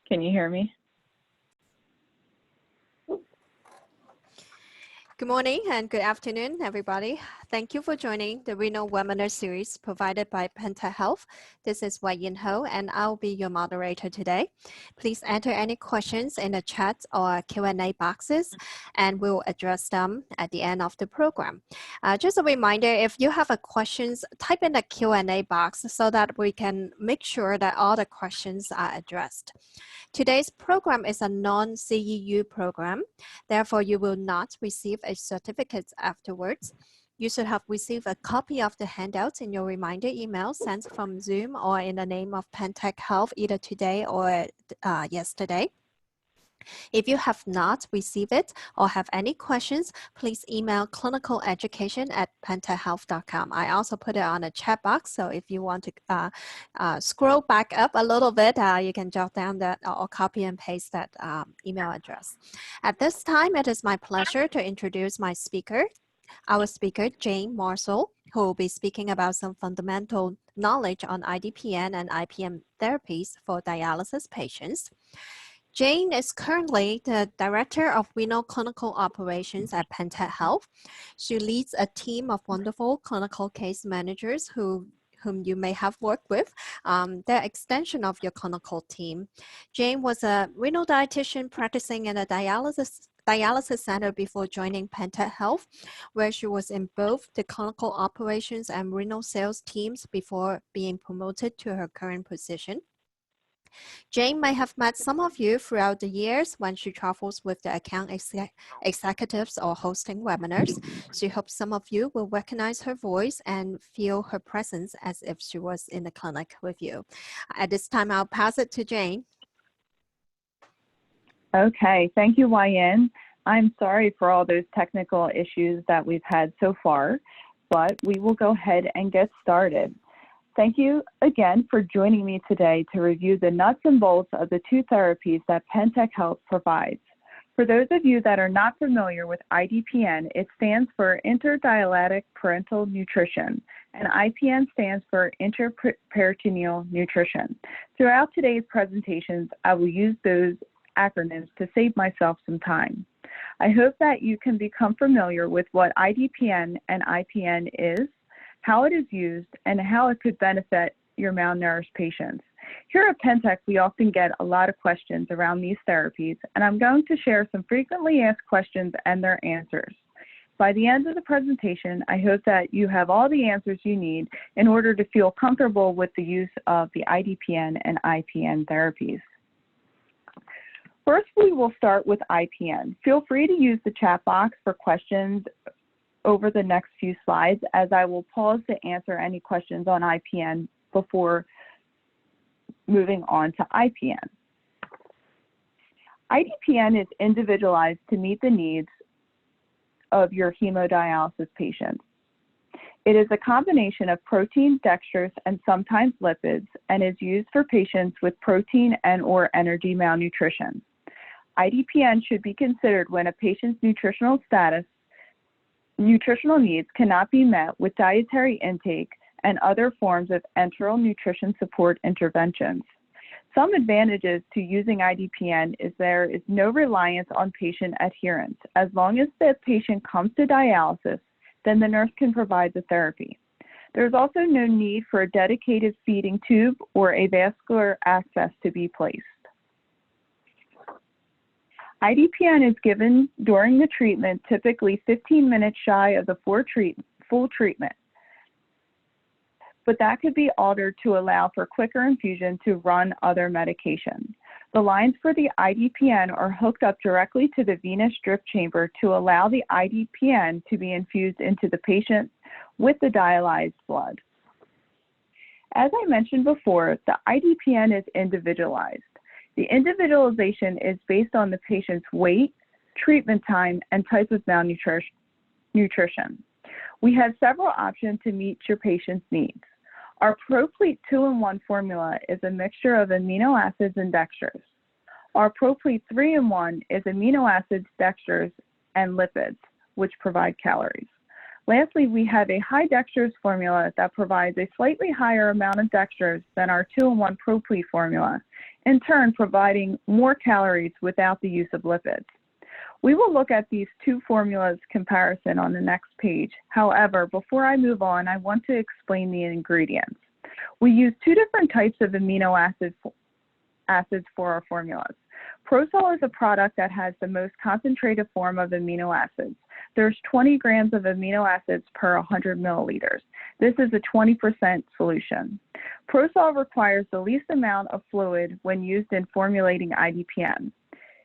Can you hear me? Good morning and good afternoon, everybody. Thank you for joining the Renal webinar series provided by Pentec Health. This is Wai Yin Ho, and I'll be your moderator today. Please enter any questions in the chat or Q&A boxes, and we'll address them at the end of the program. Just a reminder, if you have a questions, type in the Q&A box so that we can make sure that all the questions are addressed. Today's program is a non-CEU program. Therefore, you will not receive a certificate afterwards. You should have received a copy of the handouts in your reminder email sent from Zoom or in the name of Pentec Health either today or yesterday. If you have not received it or have any questions, please email clinicaleducation@pentechealth.com. I also put it on a chat box, so if you want to scroll back up a little bit, you can jot down that or copy and paste that email address. At this time, it is my pleasure to introduce my speaker, our speaker, Jane Marshall, who will be speaking about some fundamental knowledge on IDPN and IPN therapies for dialysis patients. Jane is currently the Director of Renal Clinical Operations at Pentec Health. She leads a team of wonderful clinical case managers whom you may have worked with. They're extension of your clinical team. Jane was a renal dietitian practicing in a dialysis center before joining Pentec Health, where she was in both the clinical operations and renal sales teams before being promoted to her current position. Jane may have met some of you throughout the years when she travels with the account executives or hosting webinars. She hopes some of you will recognize her voice and feel her presence as if she was in the clinic with you. At this time, I'll pass it to Jane. Okay, thank you, Wai Yin. I'm sorry for all those technical issues that we've had so far, but we will go ahead and get started. Thank you again for joining me today to review the nuts and bolts of the two therapies that Pentec Health provides. For those of you that are not familiar with IDPN, it stands for Interdialytic Parenteral Nutrition, and IPN stands for Intraperitoneal Nutrition. Throughout today's presentations, I will use those acronyms to save myself some time. I hope that you can become familiar with what IDPN and IPN is, how it is used, and how it could benefit your malnourished patients. Here at Pentec, we often get a lot of questions around these therapies, and I'm going to share some frequently asked questions and their answers. By the end of the presentation, I hope that you have all the answers you need in order to feel comfortable with the use of the IDPN and IPN therapies. First, we will start with IPN. Feel free to use the chat box for questions over the next few slides, as I will pause to answer any questions on IPN before moving on to IPN. IDPN is individualized to meet the needs of your hemodialysis patients. It is a combination of protein, dextrose, and sometimes lipids, and is used for patients with protein and/or energy malnutrition. IDPN should be considered when a patient's nutritional needs cannot be met with dietary intake and other forms of enteral nutrition support interventions. Some advantages to using IDPN is there is no reliance on patient adherence. As long as the patient comes to dialysis, then the nurse can provide the therapy. There's also no need for a dedicated feeding tube or a vascular access to be placed. IDPN is given during the treatment, typically 15 minutes shy of the full treatment, but that could be altered to allow for quicker infusion to run other medications. The lines for the IDPN are hooked up directly to the venous drip chamber to allow the IDPN to be infused into the patient with the dialyzed blood. As I mentioned before, the IDPN is individualized. The individualization is based on the patient's weight, treatment time, and type of malnutrition. We have several options to meet your patient's needs. Our ProPlete 2-in-1 formula is a mixture of amino acids and dextrose. Our ProPlete 3-in-1 is amino acids, dextrose, and lipids, which provide calories. Lastly, we have a high dextrose formula that provides a slightly higher amount of dextrose than our 2-in-1 ProPlete formula, in turn providing more calories without the use of lipids. We will look at these two formulas comparison on the next page. However, before I move on, I want to explain the ingredients. We use two different types of amino acids for our formulas. Prosol is a product that has the most concentrated form of amino acids. There's 20 grams of amino acids per 100 milliliters. This is a 20% solution. Prosol requires the least amount of fluid when used in formulating IDPN.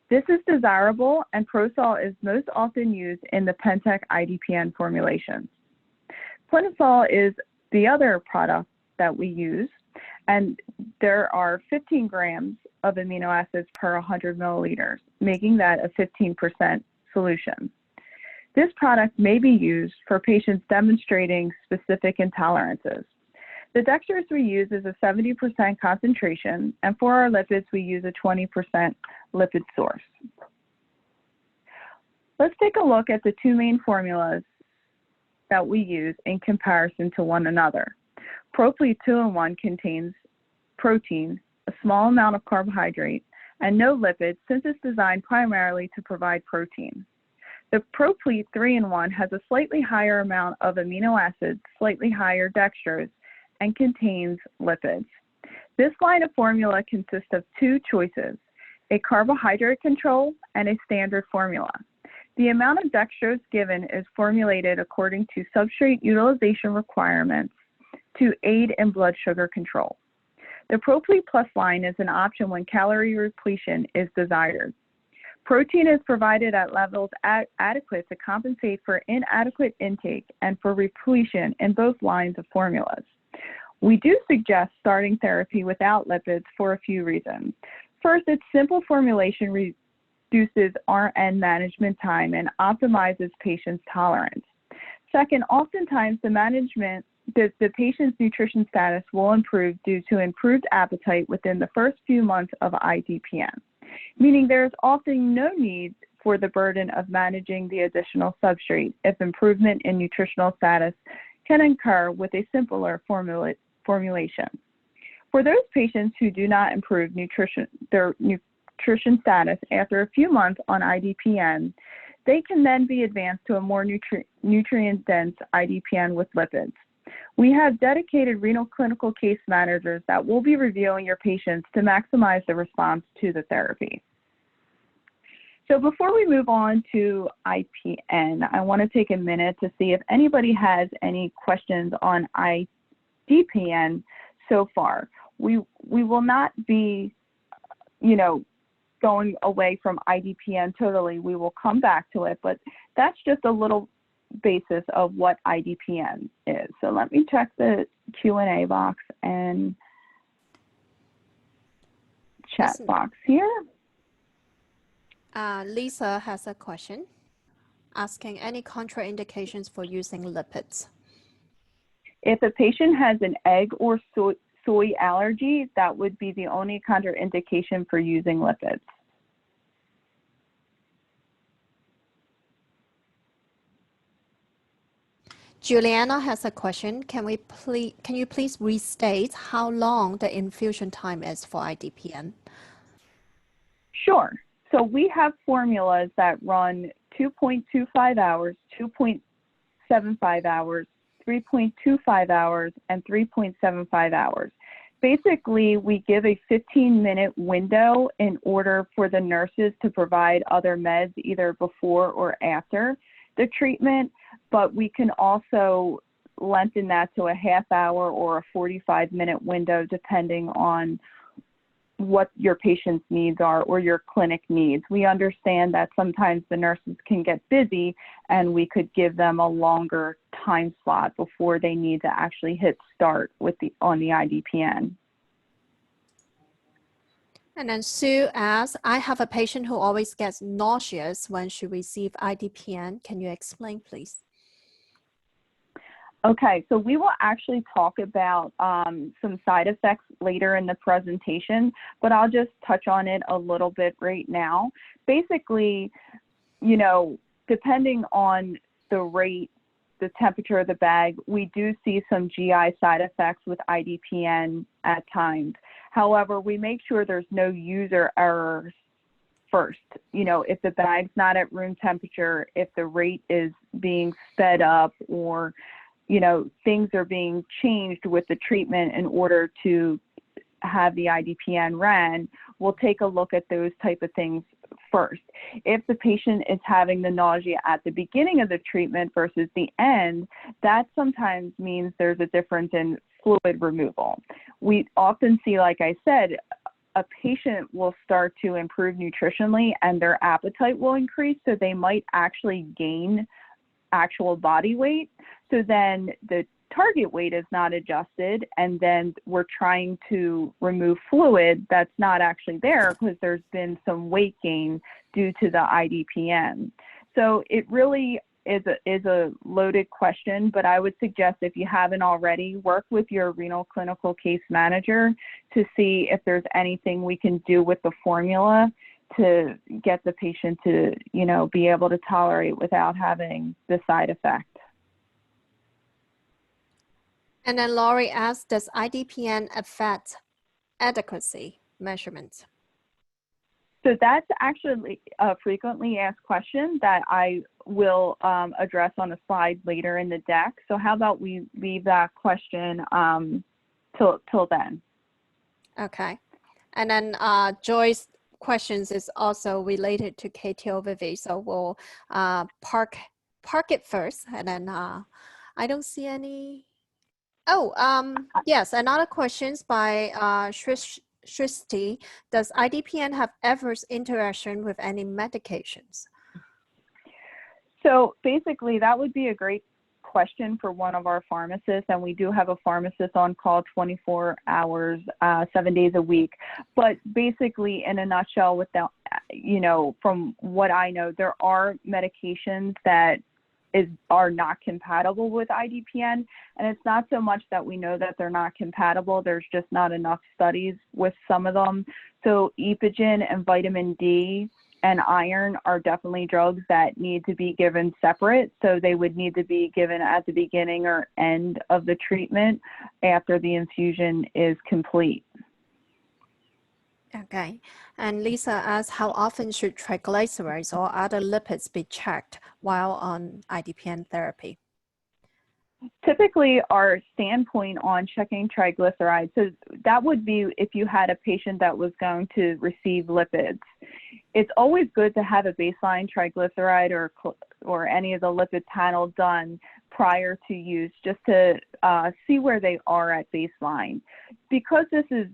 This is desirable, and Prosol is most often used in the Pentec IDPN formulations. Clinisol is the other product that we use, and there are 15 grams of amino acids per 100 milliliters, making that a 15% solution. This product may be used for patients demonstrating specific intolerances. The dextrose we use is a 70% concentration, and for our lipids, we use a 20% lipid source. Let's take a look at the two main formulas that we use in comparison to one another. ProPlete 2-in-1 contains protein, a small amount of carbohydrate, and no lipids since it's designed primarily to provide protein. The ProPlete 3-in-1 has a slightly higher amount of amino acids, slightly higher dextrose, and contains lipids. This line of formula consists of two choices, a carbohydrate control and a standard formula. The amount of dextrose given is formulated according to substrate utilization requirements to aid in blood sugar control. The ProPlete Plus line is an option when calorie repletion is desired. Protein is provided at levels adequate to compensate for inadequate intake and for repletion in both lines of formulas. We do suggest starting therapy without lipids for a few reasons. First, its simple formulation reduces RN management time and optimizes patients' tolerance. Second, oftentimes the patient's nutrition status will improve due to improved appetite within the first few months of IDPN, meaning there is often no need for the burden of managing the additional substrate if improvement in nutritional status can occur with a simpler formulation. For those patients who do not improve their nutrition status after a few months on IDPN, they can then be advanced to a more nutrient-dense IDPN with lipids. We have dedicated renal clinical case managers that will be reviewing your patients to maximize the response to the therapy. So before we move on to IPN, I want to take a minute to see if anybody has any questions on IDPN so far. We will not be, going away from IDPN totally. We will come back to it, but that's just a little basis of what IDPN is. So let me check the Q&A box and chat box here. Lisa has a question asking any contraindications for using lipids. If a patient has an egg or soy allergy, that would be the only contraindication for using lipids. Juliana has a question. Can you please restate how long the infusion time is for IDPN? Sure. So we have formulas that run 2.25 hours, 2.75 hours, 3.25 hours, and 3.75 hours. Basically, we give a 15-minute window in order for the nurses to provide other meds either before or after the treatment, but we can also lengthen that to a half hour or a 45-minute window depending on what your patient's needs are or your clinic needs. We understand that sometimes the nurses can get busy and we could give them a longer time slot before they need to actually hit start on the IDPN. And then Sue asks, I have a patient who always gets nauseous when she receives IDPN. Can you explain, please? Okay, so we will actually talk about some side effects later in the presentation, but I'll just touch on it a little bit right now. Basically, depending on the the temperature of the bag. We do see some GI side effects with IDPN at times. However, we make sure there's no user errors first. You know, if the bag's not at room temperature, if the rate is being sped up, or, you know, things are being changed with the treatment in order to have the IDPN ran, we'll take a look at those type of things first. If the patient is having the nausea at the beginning of the treatment versus the end, that sometimes means there's a difference in fluid removal. We often see, like I said, a patient will start to improve nutritionally and their appetite will increase, so they might actually gain actual body weight. So then the target weight is not adjusted, and then we're trying to remove fluid that's not actually there because there's been some weight gain due to the IDPN. So it really is a loaded question, but I would suggest, if you haven't already, work with your renal clinical case manager to see if there's anything we can do with the formula to get the patient to, you know, be able to tolerate without having the side effect. And then Laurie asked, does IDPN affect adequacy measurements? So that's actually a frequently asked question that I will address on a slide later in the deck. So how about we leave that question till then? Okay. And then Joy's questions is also related to KTOVV. So we'll park it first, and then I don't see any. Oh, yes, another questions by Shristi. Does IDPN have adverse interaction with any medications? So basically, that would be a great question for one of our pharmacists, and we do have a pharmacist on call 24 hours, 7 days a week. But basically, in a nutshell, without, you know, from what I know, there are medications that are not compatible with IDPN, and it's not so much that we know that they're not compatible, there's just not enough studies with some of them. So Epogen and vitamin D and iron are definitely drugs that need to be given separate, so they would need to be given at the beginning or end of the treatment after the infusion is complete. Okay, and Lisa asks, how often should triglycerides or other lipids be checked while on IDPN therapy? Typically, our standpoint on checking triglycerides, so that would be if you had a patient that was going to receive lipids. It's always good to have a baseline triglyceride or any of the lipid panel done prior to use, just to see where they are at baseline. Because this is,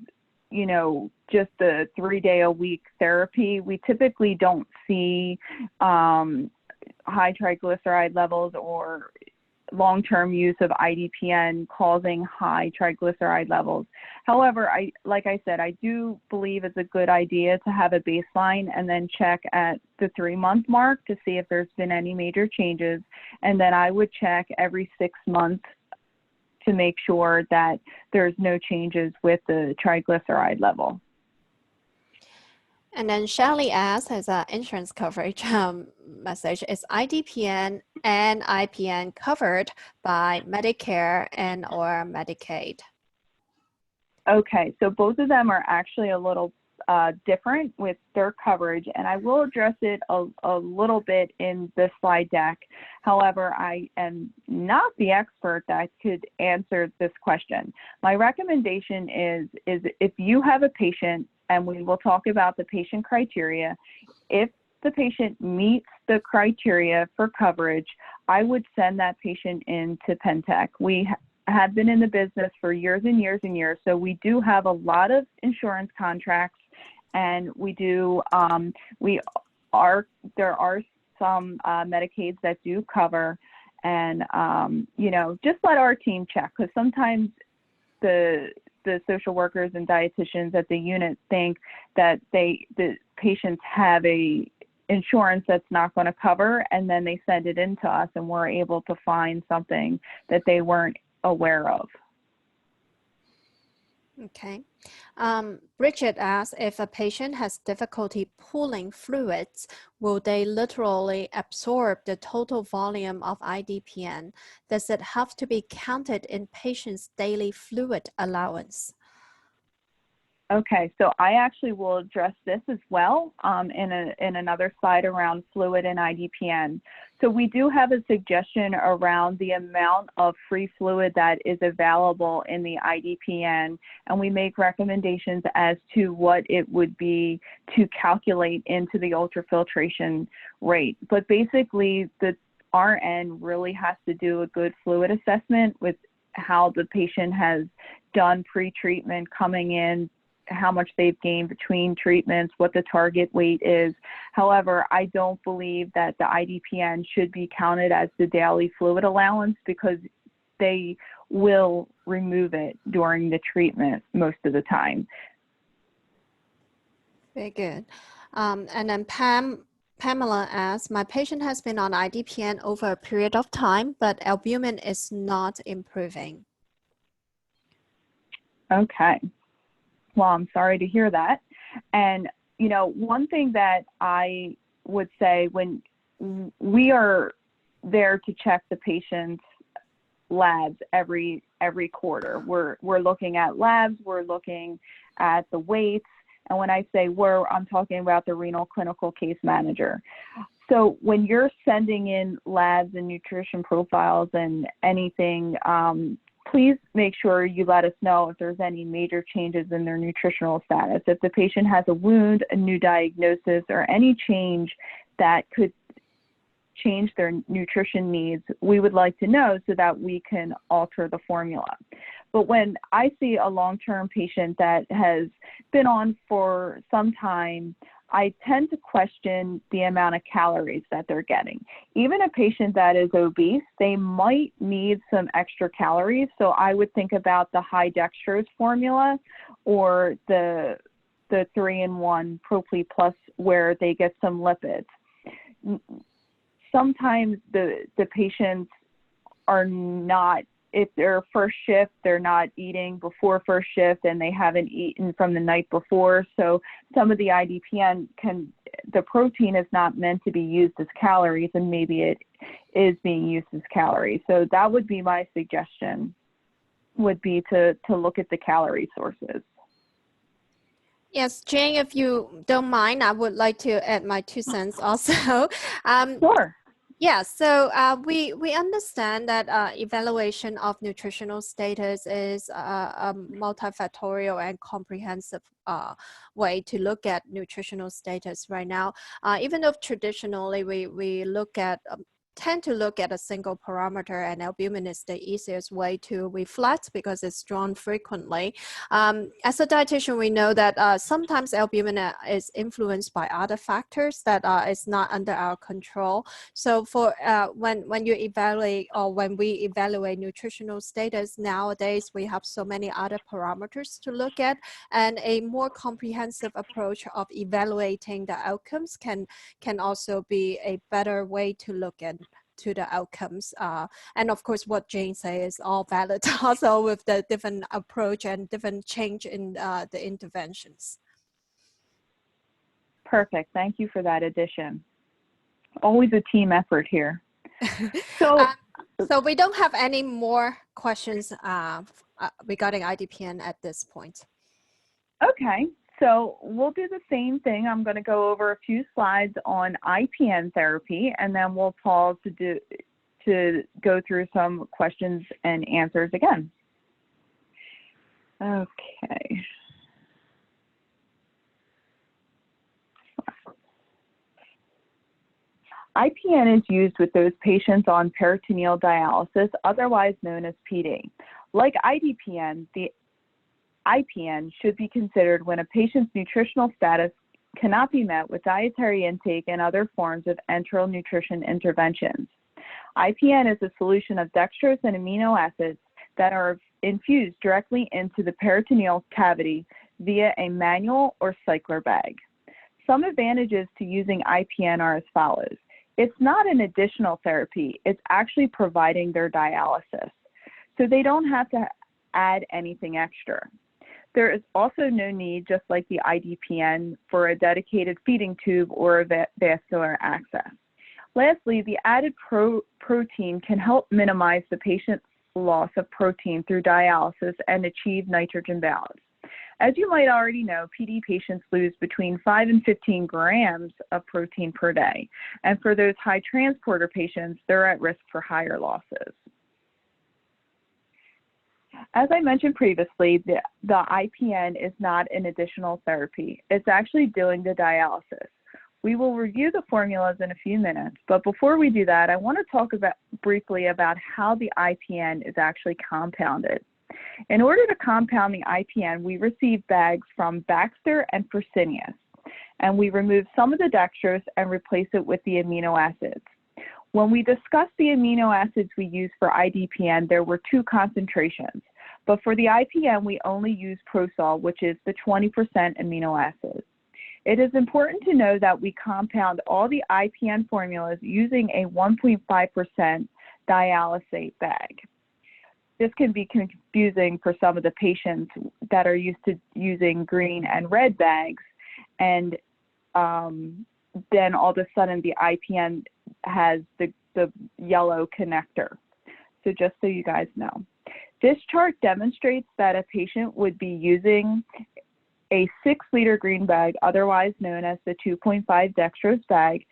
you know, just a 3-day-a-week therapy, we typically don't see high triglyceride levels or long-term use of IDPN causing high triglyceride levels. However, like I said, I do believe it's a good idea to have a baseline and then check at the 3-month mark to see if there's been any major changes. And then I would check every 6 months to make sure that there's no changes with the triglyceride level. And then Shelley asks, as an insurance coverage message, is IDPN and IPN covered by Medicare and or Medicaid? Okay, so both of them are actually a little different with their coverage, and I will address it a little bit in the slide deck. However, I am not the expert that could answer this question. My recommendation is if you have a patient, and we will talk about the patient criteria, if the patient meets the criteria for coverage, I would send that patient into Pentec. We have been in the business for years and years and years, so we do have a lot of insurance contracts, and we do there are some Medicaids that do cover, and you know, just let our team check, because sometimes the social workers and dietitians at the unit think that the patients have a insurance that's not going to cover, and then they send it in to us, and we're able to find something that they weren't aware of. Okay. Bridget asks, if a patient has difficulty pulling fluids, will they literally absorb the total volume of IDPN? Does it have to be counted in patient's daily fluid allowance? Okay, so I actually will address this as well in another slide around fluid and IDPN. So we do have a suggestion around the amount of free fluid that is available in the IDPN, and we make recommendations as to what it would be to calculate into the ultrafiltration rate. But basically, the RN really has to do a good fluid assessment with how the patient has done pre-treatment coming in, how much they've gained between treatments, what the target weight is. However, I don't believe that the IDPN should be counted as the daily fluid allowance because they will remove it during the treatment most of the time. Very good. And then Pamela asks, my patient has been on IDPN over a period of time, but albumin is not improving. Okay. Well, I'm sorry to hear that. And, you know, one thing that I would say when we are there to check the patient's labs every quarter, we're looking at labs, we're looking at the weights. And when I say we're, I'm talking about the renal clinical case manager. So when you're sending in labs and nutrition profiles and anything, please make sure you let us know if there's any major changes in their nutritional status. If the patient has a wound, a new diagnosis, or any change that could change their nutrition needs, we would like to know so that we can alter the formula. But when I see a long-term patient that has been on for some time, I tend to question the amount of calories that they're getting. Even a patient that is obese, they might need some extra calories. So I would think about the high dextrose formula or the 3-in-1 Prople Plus where they get some lipids. Sometimes the patients are not, if they're first shift, they're not eating before first shift and they haven't eaten from the night before. So some of the IDPN the protein is not meant to be used as calories and maybe it is being used as calories. So that would be my suggestion, would be to look at the calorie sources. Yes, Jane, if you don't mind, I would like to add my 2 cents also. Sure. Yeah, so we understand that evaluation of nutritional status is a multifactorial and comprehensive way to look at nutritional status right now. Even though traditionally we tend to look at a single parameter, and albumin is the easiest way to reflect because it's drawn frequently. As a dietitian, we know that sometimes albumin is influenced by other factors that is not under our control. So for when you evaluate, or when we evaluate nutritional status nowadays, we have so many other parameters to look at, and a more comprehensive approach of evaluating the outcomes can also be a better way to look at to the outcomes. And of course, what Jane said is all valid also with the different approach and different change in the interventions. Perfect. Thank you for that addition. Always a team effort here. So we don't have any more questions regarding IDPN at this point. Okay. So we'll do the same thing. I'm going to go over a few slides on IPN therapy, and then we'll pause to go through some questions and answers again. Okay. IPN is used with those patients on peritoneal dialysis, otherwise known as PD. Like IDPN, the IPN should be considered when a patient's nutritional status cannot be met with dietary intake and other forms of enteral nutrition interventions. IPN is a solution of dextrose and amino acids that are infused directly into the peritoneal cavity via a manual or cycler bag. Some advantages to using IPN are as follows. It's not an additional therapy, it's actually providing their dialysis. So they don't have to add anything extra. There is also no need, just like the IDPN, for a dedicated feeding tube or a vascular access. Lastly, the added protein can help minimize the patient's loss of protein through dialysis and achieve nitrogen balance. As you might already know, PD patients lose between 5 and 15 grams of protein per day. And for those high transporter patients, they're at risk for higher losses. As I mentioned previously, the IPN is not an additional therapy. It's actually doing the dialysis. We will review the formulas in a few minutes, but before we do that, I want to talk briefly about how the IPN is actually compounded. In order to compound the IPN, we receive bags from Baxter and Fresenius, and we remove some of the dextrose and replace it with the amino acids. When we discussed the amino acids we use for IDPN, there were 2 concentrations, but for the IPN, we only use Prosol, which is the 20% amino acid. It is important to know that we compound all the IPN formulas using a 1.5% dialysate bag. This can be confusing for some of the patients that are used to using green and red bags, and then all of a sudden the IPN has the yellow connector. So just so you guys know. This chart demonstrates that a patient would be using a 6-liter green bag, otherwise known as the 2.5 dextrose bag.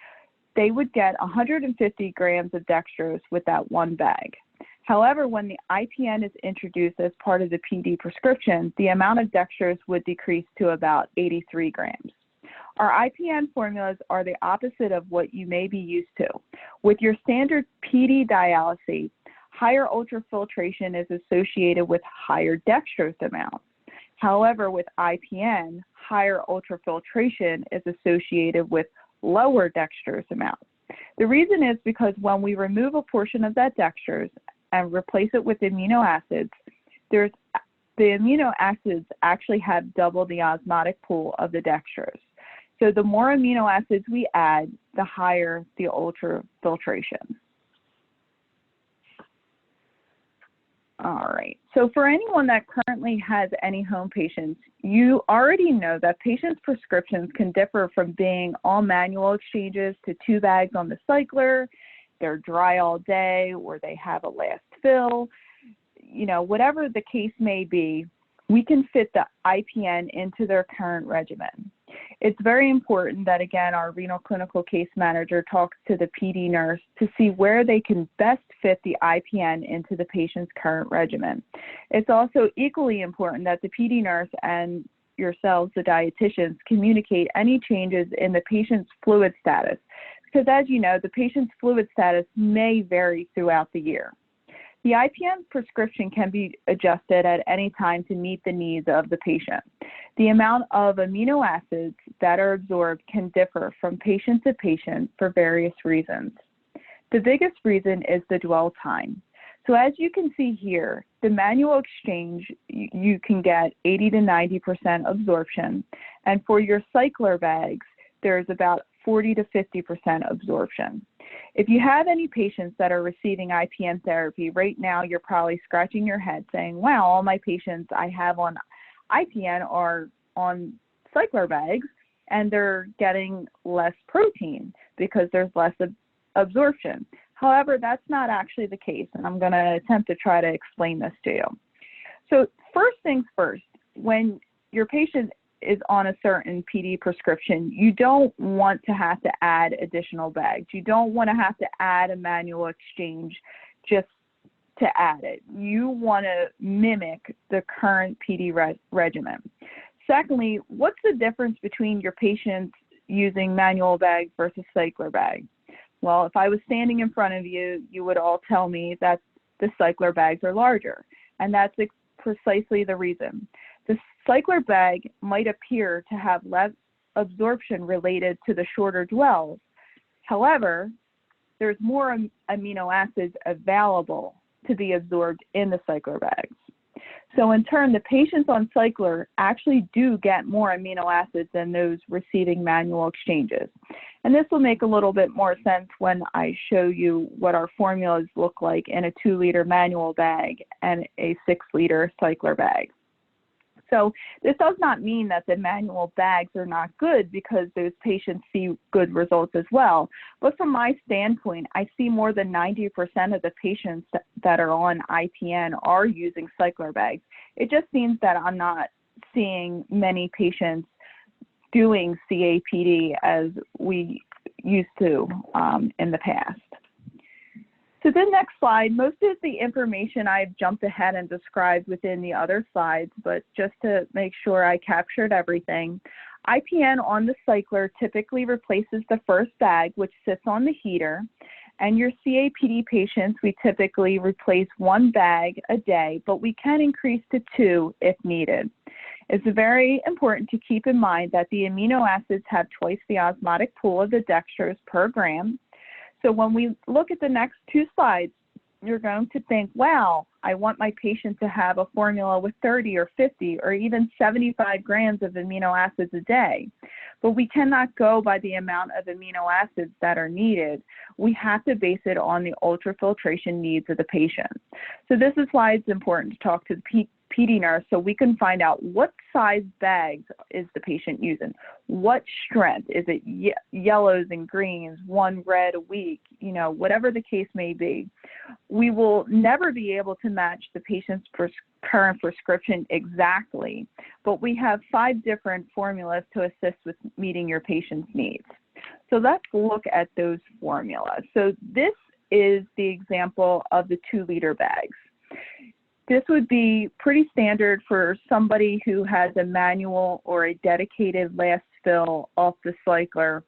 They would get 150 grams of dextrose with that one bag. However, when the IPN is introduced as part of the PD prescription, the amount of dextrose would decrease to about 83 grams. Our IPN formulas are the opposite of what you may be used to. With your standard PD dialysate, higher ultrafiltration is associated with higher dextrose amounts. However, with IPN, higher ultrafiltration is associated with lower dextrose amounts. The reason is because when we remove a portion of that dextrose and replace it with amino acids, the amino acids actually have double the osmotic pool of the dextrose. So the more amino acids we add, the higher the ultrafiltration. All right, so for anyone that currently has any home patients, you already know that patients' prescriptions can differ from being all manual exchanges to 2 bags on the cycler, they're dry all day, or they have a last fill. You know, whatever the case may be, we can fit the IPN into their current regimen. It's very important that, again, our renal clinical case manager talks to the PD nurse to see where they can best fit the IPN into the patient's current regimen. It's also equally important that the PD nurse and yourselves, the dietitians, communicate any changes in the patient's fluid status, because as you know, the patient's fluid status may vary throughout the year. The IPN prescription can be adjusted at any time to meet the needs of the patient. The amount of amino acids that are absorbed can differ from patient to patient for various reasons. The biggest reason is the dwell time. So as you can see here, the manual exchange, you can get 80 to 90% absorption. And for your cycler bags, there's about 40 to 50% absorption. If you have any patients that are receiving IPN therapy, right now you're probably scratching your head saying, wow, all my patients I have on IPN are on cycler bags and they're getting less protein because there's less absorption. However, that's not actually the case, and I'm going to attempt to try to explain this to you. So first things first, when your patient is on a certain PD prescription, you don't want to have to add additional bags. You don't want to have to add a manual exchange just to add it. You want to mimic the current PD regimen. Secondly, what's the difference between your patients using manual bags versus cycler bags? Well, if I was standing in front of you, you would all tell me that the cycler bags are larger, and that's precisely the reason. The cycler bag might appear to have less absorption related to the shorter dwells. However, there's more amino acids available to be absorbed in the cycler bags. So in turn, the patients on cycler actually do get more amino acids than those receiving manual exchanges. And this will make a little bit more sense when I show you what our formulas look like in a 2-liter manual bag and a 6-liter cycler bag. So this does not mean that the manual bags are not good, because those patients see good results as well. But from my standpoint, I see more than 90% of the patients that are on IPN are using cycler bags. It just seems that I'm not seeing many patients doing CAPD as we used to in the past. So the next slide, most of the information I've jumped ahead and described within the other slides, but just to make sure I captured everything. IPN on the cycler typically replaces the first bag, which sits on the heater, and your CAPD patients, we typically replace one bag a day, but we can increase to 2 if needed. It's very important to keep in mind that the amino acids have twice the osmotic pool of the dextrose per gram. So when we look at the next 2 slides, you're going to think, wow, I want my patient to have a formula with 30 or 50 or even 75 grams of amino acids a day. But we cannot go by the amount of amino acids that are needed. We have to base it on the ultrafiltration needs of the patient. So this is why it's important to talk to the PD nurse so we can find out what size bags is the patient using, what strength, is it yellows and greens, 1 red a week, you know, whatever the case may be. We will never be able to match the patient's current prescription exactly, but we have 5 different formulas to assist with meeting your patient's needs. So let's look at those formulas. So this is the example of the 2-liter bags. This would be pretty standard for somebody who has a manual or a dedicated last fill off the cycler.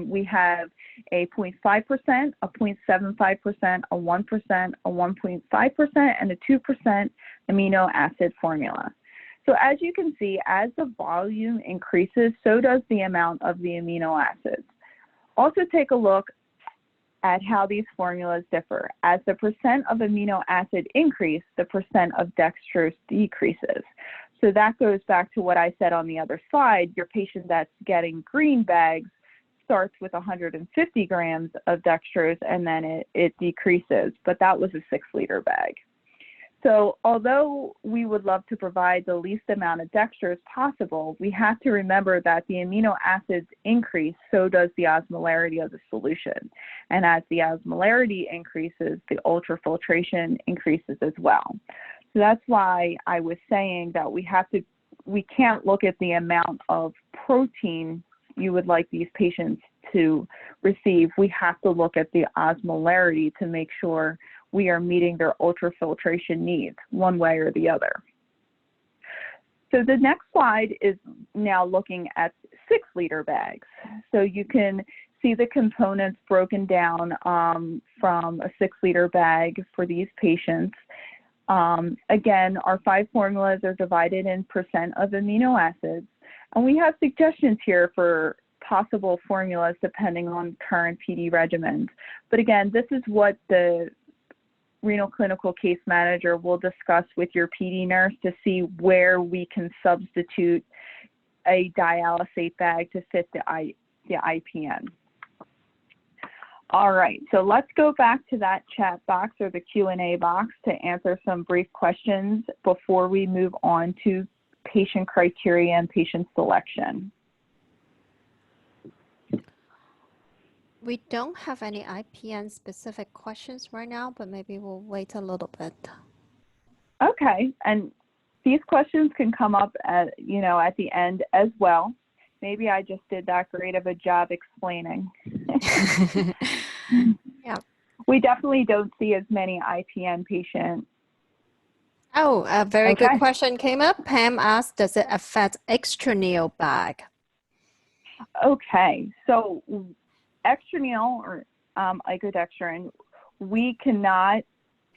We have a 0.5%, a 0.75%, a 1%, a 1.5%, and a 2% amino acid formula. So as you can see, as the volume increases, so does the amount of the amino acids. Also take a look at how these formulas differ. As the percent of amino acid increase, the percent of dextrose decreases. So that goes back to what I said on the other slide. Your patient that's getting green bags starts with 150 grams of dextrose and then it decreases, but that was a 6-liter bag. So although we would love to provide the least amount of dextrose possible, we have to remember that the amino acids increase, so does the osmolarity of the solution. And as the osmolarity increases, the ultrafiltration increases as well. So that's why I was saying that we can't look at the amount of protein you would like these patients to receive. We have to look at the osmolarity to make sure we are meeting their ultrafiltration needs one way or the other. So the next slide is now looking at 6-liter bags. So you can see the components broken down from a 6-liter bag for these patients. Again, our 5 formulas are divided in percent of amino acids. And we have suggestions here for possible formulas depending on current PD regimens. But again, this is what the renal clinical case manager will discuss with your PD nurse to see where we can substitute a dialysate bag to fit the IPN. All right, so let's go back to that chat box or the Q&A box to answer some brief questions before we move on to patient criteria and patient selection. We don't have any IPN specific questions right now, but maybe we'll wait a little bit. Okay, and these questions can come up at the end as well. Maybe I just did that great of a job explaining. Yeah. We definitely don't see as many IPN patients. Oh, a very good question came up. Pam asked, does it affect extraneal bag? Okay, so extraneal or icodextrin, we cannot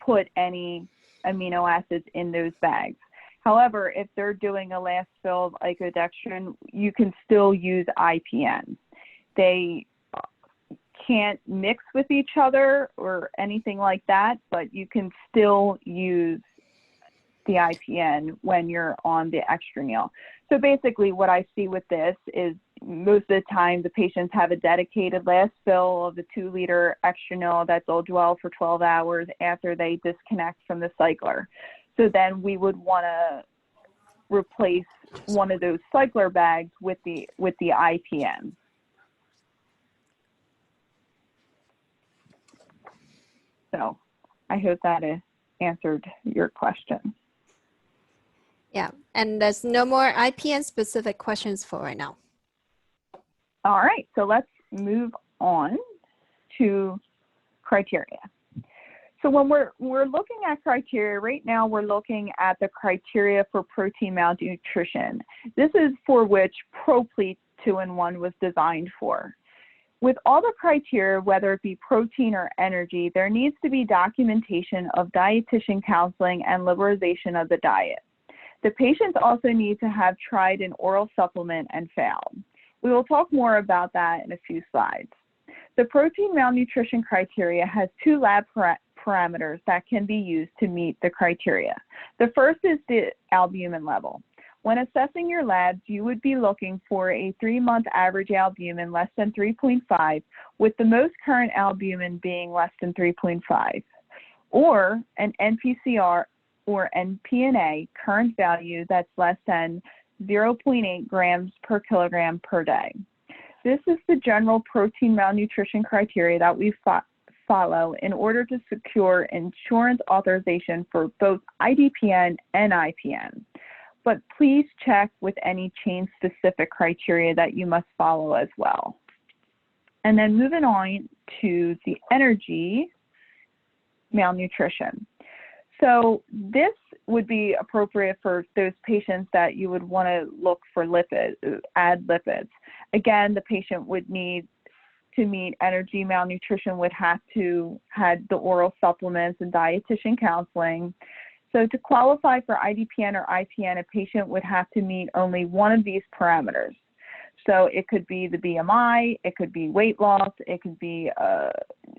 put any amino acids in those bags. However, if they're doing a last fill of icodextrin, you can still use IPN. They can't mix with each other or anything like that, but you can still use the IPN when you're on the extraneal. So basically what I see with this is most of the time the patients have a dedicated last fill of the 2-liter extraneal that they'll dwell for 12 hours after they disconnect from the cycler. So then we would want to replace one of those cycler bags with the IPN. So I hope that answered your question. Yeah, and there's no more IPN specific questions for right now. All right, so let's move on to criteria. So when we're looking at criteria, right now we're looking at the criteria for protein malnutrition. This is for which ProPlete 2-in-1 was designed for. With all the criteria, whether it be protein or energy, there needs to be documentation of dietitian counseling and liberalization of the diet. The patients also need to have tried an oral supplement and failed. We will talk more about that in a few slides. The protein malnutrition criteria has two lab parameters that can be used to meet the criteria. The first is the albumin level. When assessing your labs, you would be looking for a 3-month average albumin less than 3.5, with the most current albumin being less than 3.5, or an NPCR or NPNA current value that's less than 0.8 grams per kilogram per day. This is the general protein malnutrition criteria that we follow in order to secure insurance authorization for both IDPN and IPN. But please check with any chain-specific criteria that you must follow as well. And then moving on to the energy malnutrition. So this would be appropriate for those patients that you would want to look for lipids, add lipids. Again, the patient would need to meet energy malnutrition, would have to have the oral supplements and dietitian counseling. So to qualify for IDPN or IPN, a patient would have to meet only one of these parameters. So it could be the BMI, it could be weight loss, it could be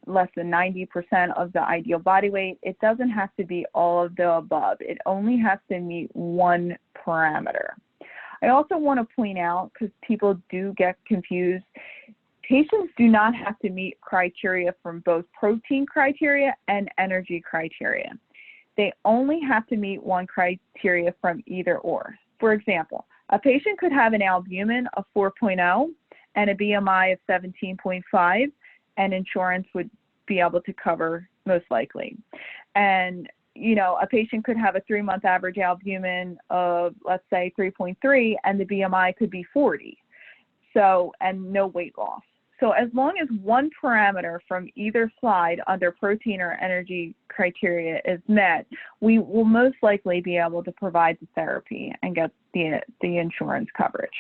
less than 90% of the ideal body weight. It doesn't have to be all of the above. It only has to meet one parameter. I also want to point out, because people do get confused, patients do not have to meet criteria from both protein criteria and energy criteria. They only have to meet one criteria from either or. For example, a patient could have an albumin of 4.0 and a BMI of 17.5, and insurance would be able to cover most likely. And, you know, a patient could have a 3-month average albumin of, let's say, 3.3, and the BMI could be 40. So, and no weight loss. So as long as one parameter from either slide under protein or energy criteria is met, we will most likely be able to provide the therapy and get the insurance coverage.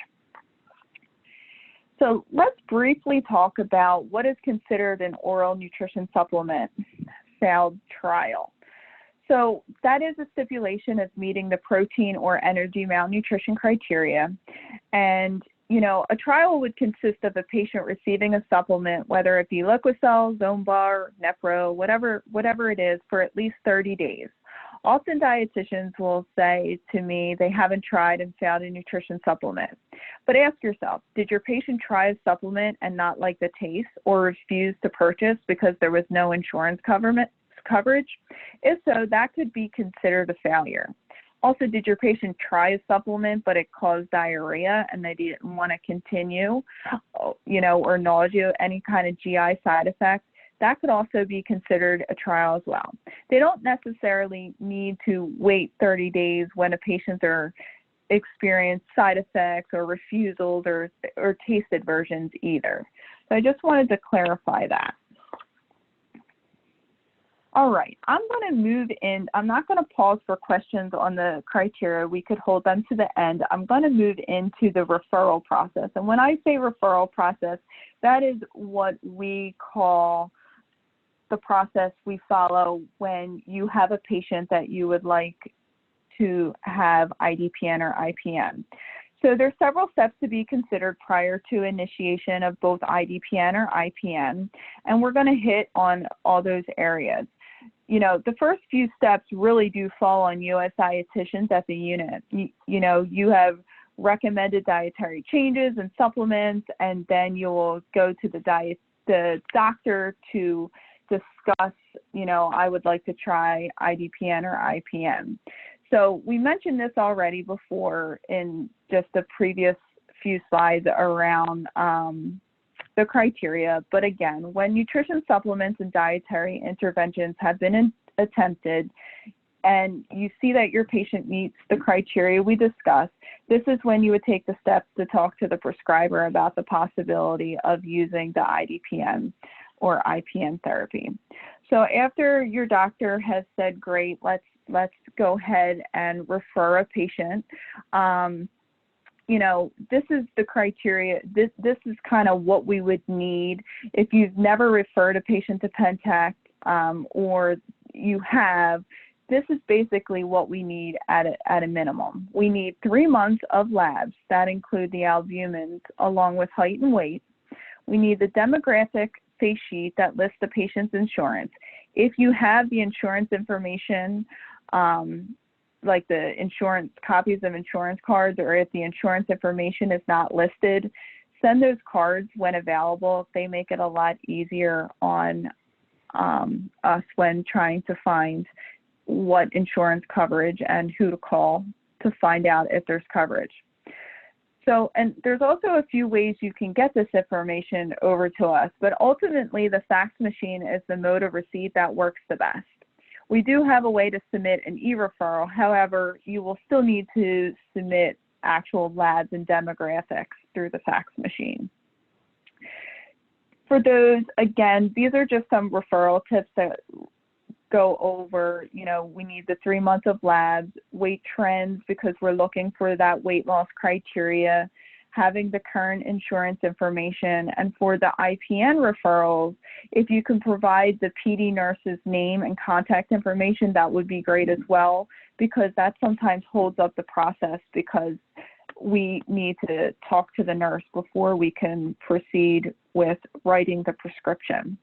So let's briefly talk about what is considered an oral nutrition supplement failed trial. So that is a stipulation of meeting the protein or energy malnutrition criteria. And you know, a trial would consist of a patient receiving a supplement, whether it be Liquicell, Zombar, Nepro, whatever it is, for at least 30 days. Often dietitians will say to me they haven't tried and failed a nutrition supplement. But ask yourself, did your patient try a supplement and not like the taste or refuse to purchase because there was no insurance coverage? If so, that could be considered a failure. Also, did your patient try a supplement, but it caused diarrhea and they didn't want to continue, you know, or nausea, any kind of GI side effect? That could also be considered a trial as well. They don't necessarily need to wait 30 days when a patient experience side effects or refusals or taste aversions either. So I just wanted to clarify that. All right, I'm going to move in. I'm not going to pause for questions on the criteria. We could hold them to the end. I'm going to move into the referral process. And when I say referral process, that is what we call the process we follow when you have a patient that you would like to have IDPN or IPN. So there's several steps to be considered prior to initiation of both IDPN or IPN, and we're going to hit on all those areas. You know, the first few steps really do fall on you as dietitians at the unit. You know, you have recommended dietary changes and supplements, and then you will go to the doctor to discuss, you know, I would like to try IDPN or IPN. So we mentioned this already before in just the previous few slides around the criteria, but again, when nutrition supplements and dietary interventions have been attempted and you see that your patient meets the criteria we discussed, this is when you would take the steps to talk to the prescriber about the possibility of using the IDPN or IPN therapy. So after your doctor has said, great, let's go ahead and refer a patient, you know, this is the criteria. This is kind of what we would need if you've never referred a patient to Pentec, or you have. This is basically what we need at a minimum. We need 3 months of labs that include the albumins along with height and weight. We need the demographic face sheet that lists the patient's insurance. If you have the insurance information, like the insurance copies of insurance cards, or if the insurance information is not listed, send those cards when available. They make it a lot easier on us when trying to find what insurance coverage and who to call to find out if there's coverage. So, and there's also a few ways you can get this information over to us, but ultimately the fax machine is the mode of receipt that works the best. We do have a way to submit an e-referral. However, you will still need to submit actual labs and demographics through the fax machine. For those, again, these are just some referral tips that go over, you know, we need the 3 months of labs, weight trends, because we're looking for that weight loss criteria, having the current insurance information, and for the IPN referrals, if you can provide the PD nurse's name and contact information, that would be great as well, because that sometimes holds up the process because we need to talk to the nurse before we can proceed with writing the prescription.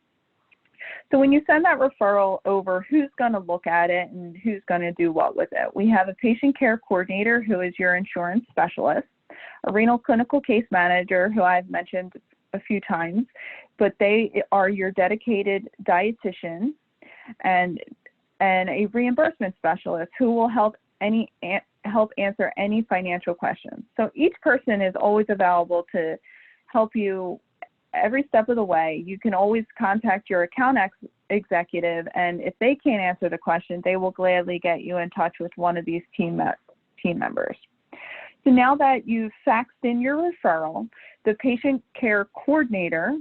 So when you send that referral over, who's going to look at it and who's going to do what with it? We have a patient care coordinator who is your insurance specialist, a renal clinical case manager who I've mentioned a few times, but they are your dedicated dietitian, and a reimbursement specialist who will help answer any financial questions. So each person is always available to help you every step of the way. You can always contact your account executive, and if they can't answer the question, they will gladly get you in touch with one of these team members. So now that you've faxed in your referral, the patient care coordinator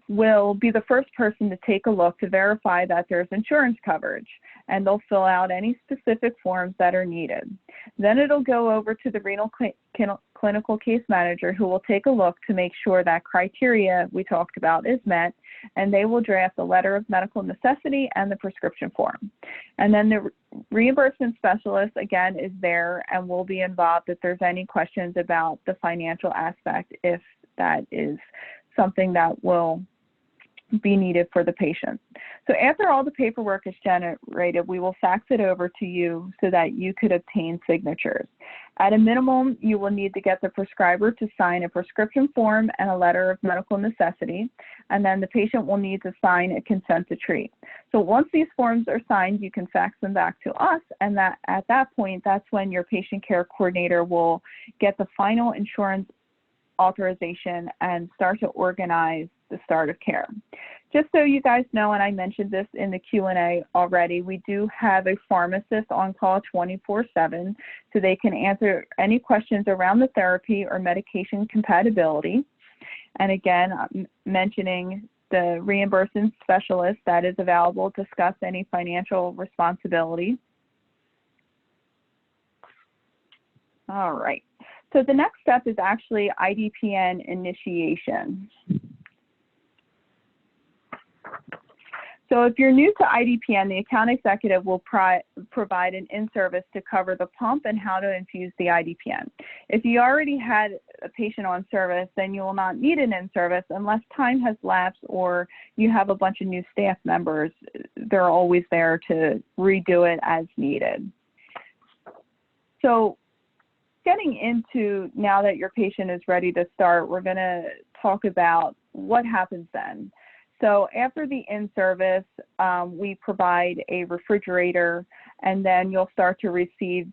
will be the first person to take a look to verify that there's insurance coverage, and they'll fill out any specific forms that are needed. Then it'll go over to the renal clinical case manager, who will take a look to make sure that criteria we talked about is met, and they will draft a letter of medical necessity and the prescription form. And then the reimbursement specialist, again, is there and will be involved if there's any questions about the financial aspect, if that is something that will be needed for the patient. So after all the paperwork is generated, we will fax it over to you so that you could obtain signatures. At a minimum, you will need to get the prescriber to sign a prescription form and a letter of medical necessity, and then the patient will need to sign a consent to treat. So once these forms are signed, you can fax them back to us, and at that point, that's when your patient care coordinator will get the final insurance authorization and start to organize the start of care. Just so you guys know, and I mentioned this in the Q&A already, we do have a pharmacist on call 24/7, so they can answer any questions around the therapy or medication compatibility. And again, I'm mentioning the reimbursement specialist that is available to discuss any financial responsibility. All right. So the next step is actually IDPN initiation. So if you're new to IDPN, the account executive will provide an in-service to cover the pump and how to infuse the IDPN. If you already had a patient on service, then you will not need an in-service unless time has lapsed or you have a bunch of new staff members. They're always there to redo it as needed. So getting into, now that your patient is ready to start, we're going to talk about what happens then. So after the in-service, we provide a refrigerator, and then you'll start to receive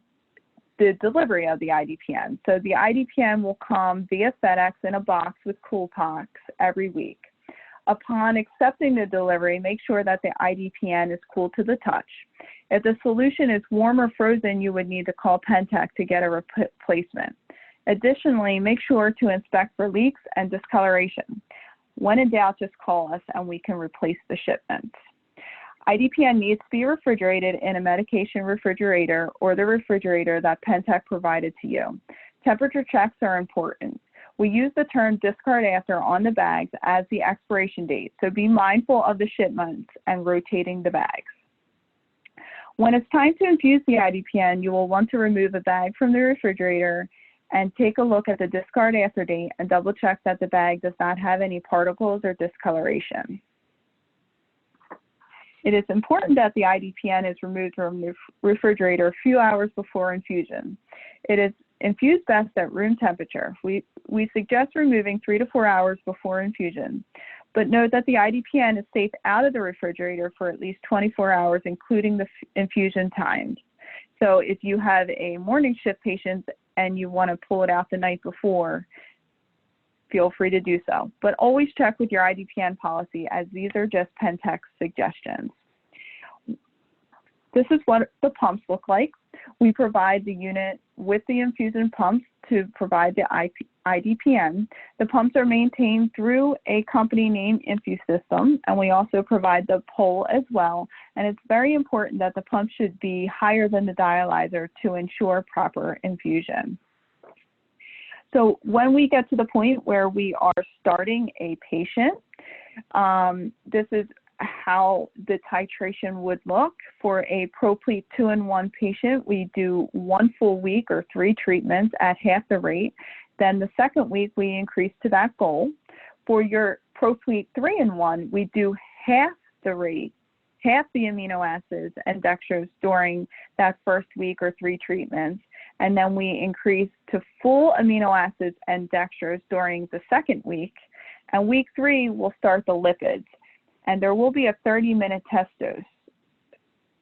the delivery of the IDPN. So the IDPN will come via FedEx in a box with cool packs every week. Upon accepting the delivery, make sure that the IDPN is cool to the touch. If the solution is warm or frozen, you would need to call Pentec to get a replacement. Additionally, make sure to inspect for leaks and discoloration. When in doubt, just call us and we can replace the shipments. IDPN needs to be refrigerated in a medication refrigerator or the refrigerator that Pentec provided to you. Temperature checks are important. We use the term discard after on the bags as the expiration date, so be mindful of the shipments and rotating the bags. When it's time to infuse the IDPN, you will want to remove a bag from the refrigerator and take a look at the discard after date and double check that the bag does not have any particles or discoloration. It is important that the IDPN is removed from the refrigerator a few hours before infusion. It is infused best at room temperature. We suggest removing 3 to 4 hours before infusion, but note that the IDPN is safe out of the refrigerator for at least 24 hours, including the infusion times. So if you have a morning shift patient and you want to pull it out the night before, feel free to do so. But always check with your IDPN policy, as these are just Pentec suggestions. This is what the pumps look like. We provide the unit with the infusion pumps to provide the IDPN. The pumps are maintained through a company named InfuSystem, and we also provide the pole as well. And it's very important that the pump should be higher than the dialyzer to ensure proper infusion. So when we get to the point where we are starting a patient, this is how the titration would look. For a Proplete 2-in-1 patient, we do 1 full week or 3 treatments at half the rate. Then the second week, we increase to that goal. For your Proplete 3-in-1, we do half the rate, half the amino acids and dextrose during that first week or 3 treatments. And then we increase to full amino acids and dextrose during the second week. And week 3, we'll start the lipids. And there will be a 30-minute test dose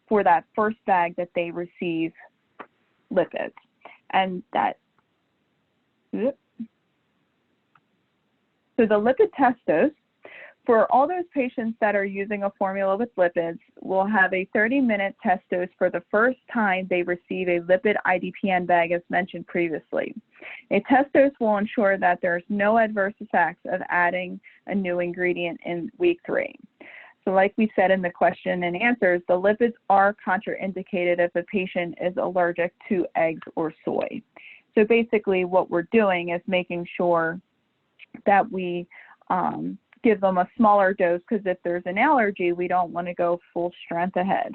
for that first bag that they receive lipids. And that, so the lipid test dose, for all those patients that are using a formula with lipids, will have a 30-minute test dose for the first time they receive a lipid IDPN bag, as mentioned previously. A test dose will ensure that there's no adverse effects of adding a new ingredient in week 3. So like we said in the question and answers, the lipids are contraindicated if a patient is allergic to eggs or soy. So basically what we're doing is making sure that we give them a smaller dose, because if there's an allergy, we don't want to go full strength ahead.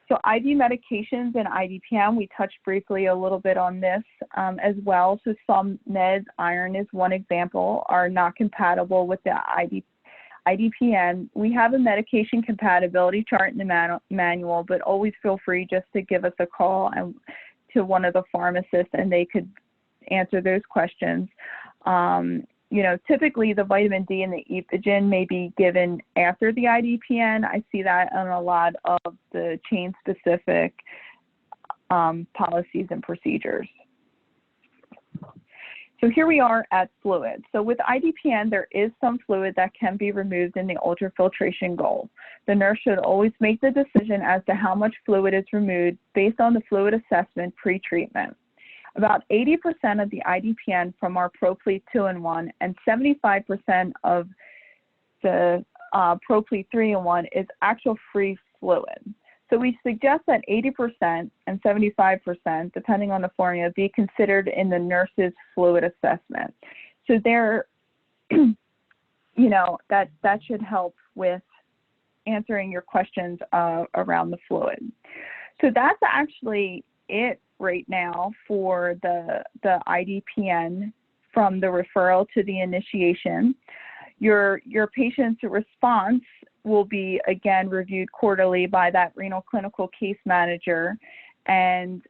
So IV medications and IDPN, we touched briefly a little bit on this as well. So some meds, iron is one example, are not compatible with the IDPN. We have a medication compatibility chart in the manual, but always feel free just to give us a call and to one of the pharmacists, and they could answer those questions. You know, typically the vitamin D and the epogen may be given after the IDPN. I see that on a lot of the chain-specific policies and procedures. So here we are at fluid. So with IDPN, there is some fluid that can be removed in the ultrafiltration goal. The nurse should always make the decision as to how much fluid is removed based on the fluid assessment pre-treatment. About 80% of the IDPN from our Proplete 2-in-1 and 75% of the Proplete 3-in-1 is actual free fluid. So we suggest that 80% and 75%, depending on the formula, be considered in the nurse's fluid assessment. So there, you know, that should help with answering your questions around the fluid. So that's actually it right now for the IDPN from the referral to the initiation. Your patient's response will be again reviewed quarterly by that renal clinical case manager. And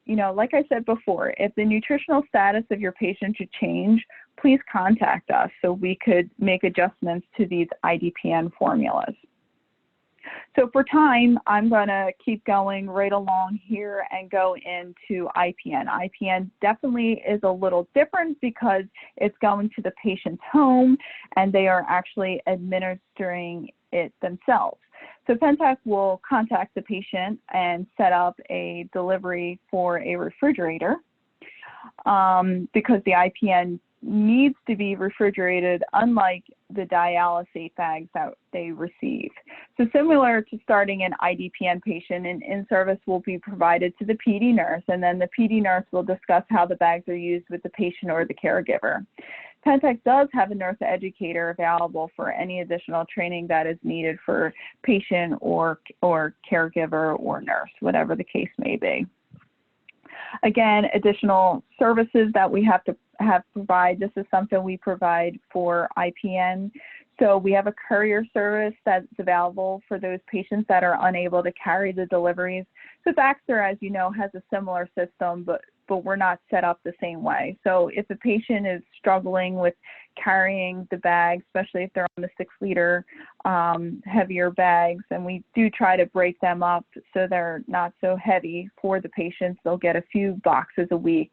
you know, like I said before, if the nutritional status of your patient should change, please contact us so we could make adjustments to these IDPN formulas. So for time, I'm going to keep going right along here and go into IPN. IPN definitely is a little different because it's going to the patient's home and they are actually administering it themselves. So Pentec will contact the patient and set up a delivery for a refrigerator because the IPN needs to be refrigerated, unlike the dialysate bags that they receive. So similar to starting an IDPN patient, an in-service will be provided to the PD nurse, and then the PD nurse will discuss how the bags are used with the patient or the caregiver. Pentec does have a nurse educator available for any additional training that is needed for patient or caregiver or nurse, whatever the case may be. Again, additional services that we have to provide. This is something we provide for IPN. So we have a courier service that's available for those patients that are unable to carry the deliveries. So Baxter, as you know, has a similar system, but we're not set up the same way. So if a patient is struggling with carrying the bags, especially if they're on the 6-liter heavier bags, and we do try to break them up so they're not so heavy for the patients, they'll get a few boxes a week.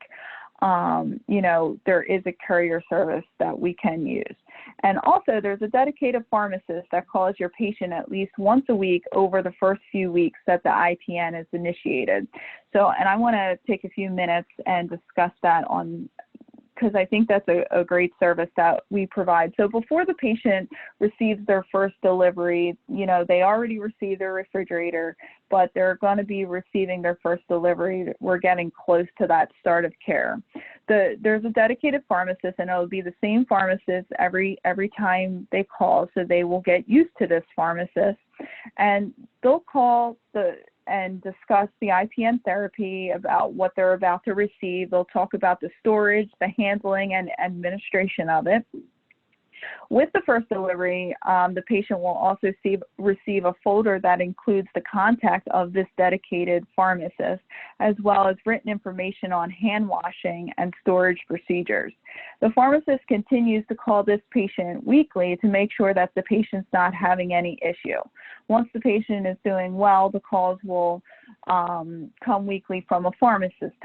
You know, there is a courier service that we can use. And also there's a dedicated pharmacist that calls your patient at least once a week over the first few weeks that the IPN is initiated. So, and I want to take a few minutes and discuss that because I think that's a great service that we provide. So before the patient receives their first delivery, you know, they already received their refrigerator, but they're going to be receiving their first delivery. We're getting close to that start of care. There's a dedicated pharmacist, and it'll be the same pharmacist every time they call, so they will get used to this pharmacist. And they'll call and discuss the IPN therapy, about what they're about to receive. They'll talk about the storage, the handling, and administration of it. With the first delivery, the patient will also receive a folder that includes the contact of this dedicated pharmacist, as well as written information on hand washing and storage procedures. The pharmacist continues to call this patient weekly to make sure that the patient's not having any issue. Once the patient is doing well, the calls will come weekly from a pharmacist,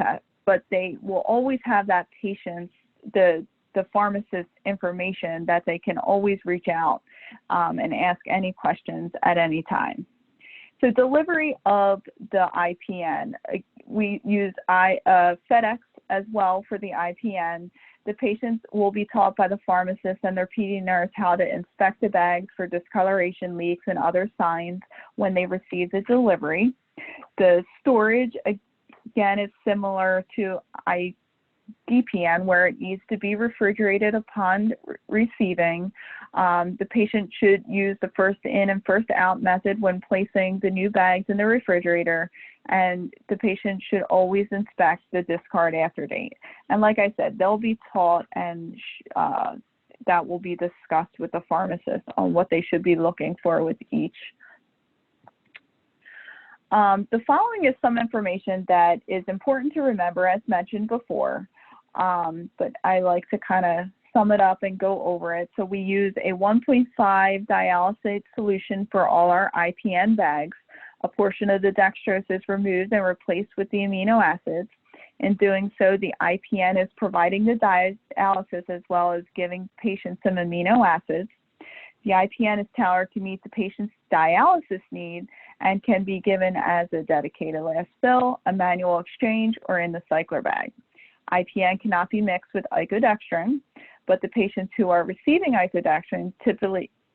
but they will always have that patient's, the pharmacist's information that they can always reach out and ask any questions at any time. So delivery of the IPN, we use FedEx as well for the IPN. The patients will be taught by the pharmacist and their PD nurse how to inspect the bags for discoloration, leaks, and other signs when they receive the delivery. The storage, again, is similar to IDPN, where it needs to be refrigerated upon receiving. The patient should use the first in and first out method when placing the new bags in the refrigerator, and the patient should always inspect the discard after date. And like I said, they'll be taught, and that will be discussed with the pharmacist on what they should be looking for with each. The following is some information that is important to remember, as mentioned before, but I like to kind of sum it up and go over it. So we use a 1.5 dialysate solution for all our IPN bags. A portion of the dextrose is removed and replaced with the amino acids. In doing so, the IPN is providing the dialysis as well as giving patients some amino acids. The IPN is tailored to meet the patient's dialysis need and can be given as a dedicated last fill, a manual exchange, or in the cycler bag. IPN cannot be mixed with icodextrin, but the patients who are receiving icodextrin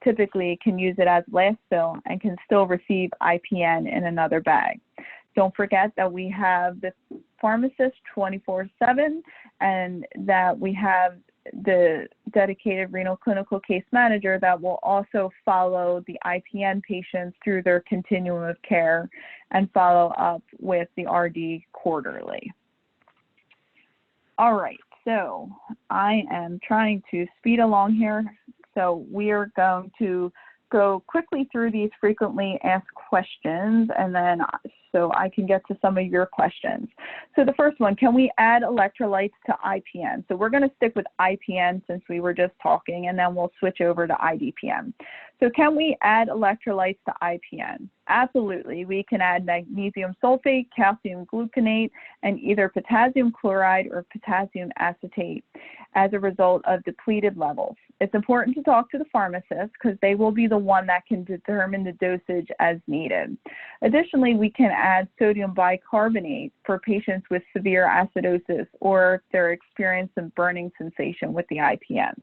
typically can use it as last fill and can still receive IPN in another bag. Don't forget that we have the pharmacist 24/7, and that we have the dedicated renal clinical case manager that will also follow the IPN patients through their continuum of care and follow up with the RD quarterly. All right, so I am trying to speed along here. So we are going to go quickly through these frequently asked questions, and then so I can get to some of your questions. So the first one, can we add electrolytes to IPN? So we're going to stick with IPN since we were just talking, and then we'll switch over to IDPN. So can we add electrolytes to IPN? Absolutely. We can add magnesium sulfate, calcium gluconate, and either potassium chloride or potassium acetate as a result of depleted levels. It's important to talk to the pharmacist because they will be the one that can determine the dosage as needed. Additionally, we can add sodium bicarbonate for patients with severe acidosis or if they're experiencing some burning sensation with the IPN.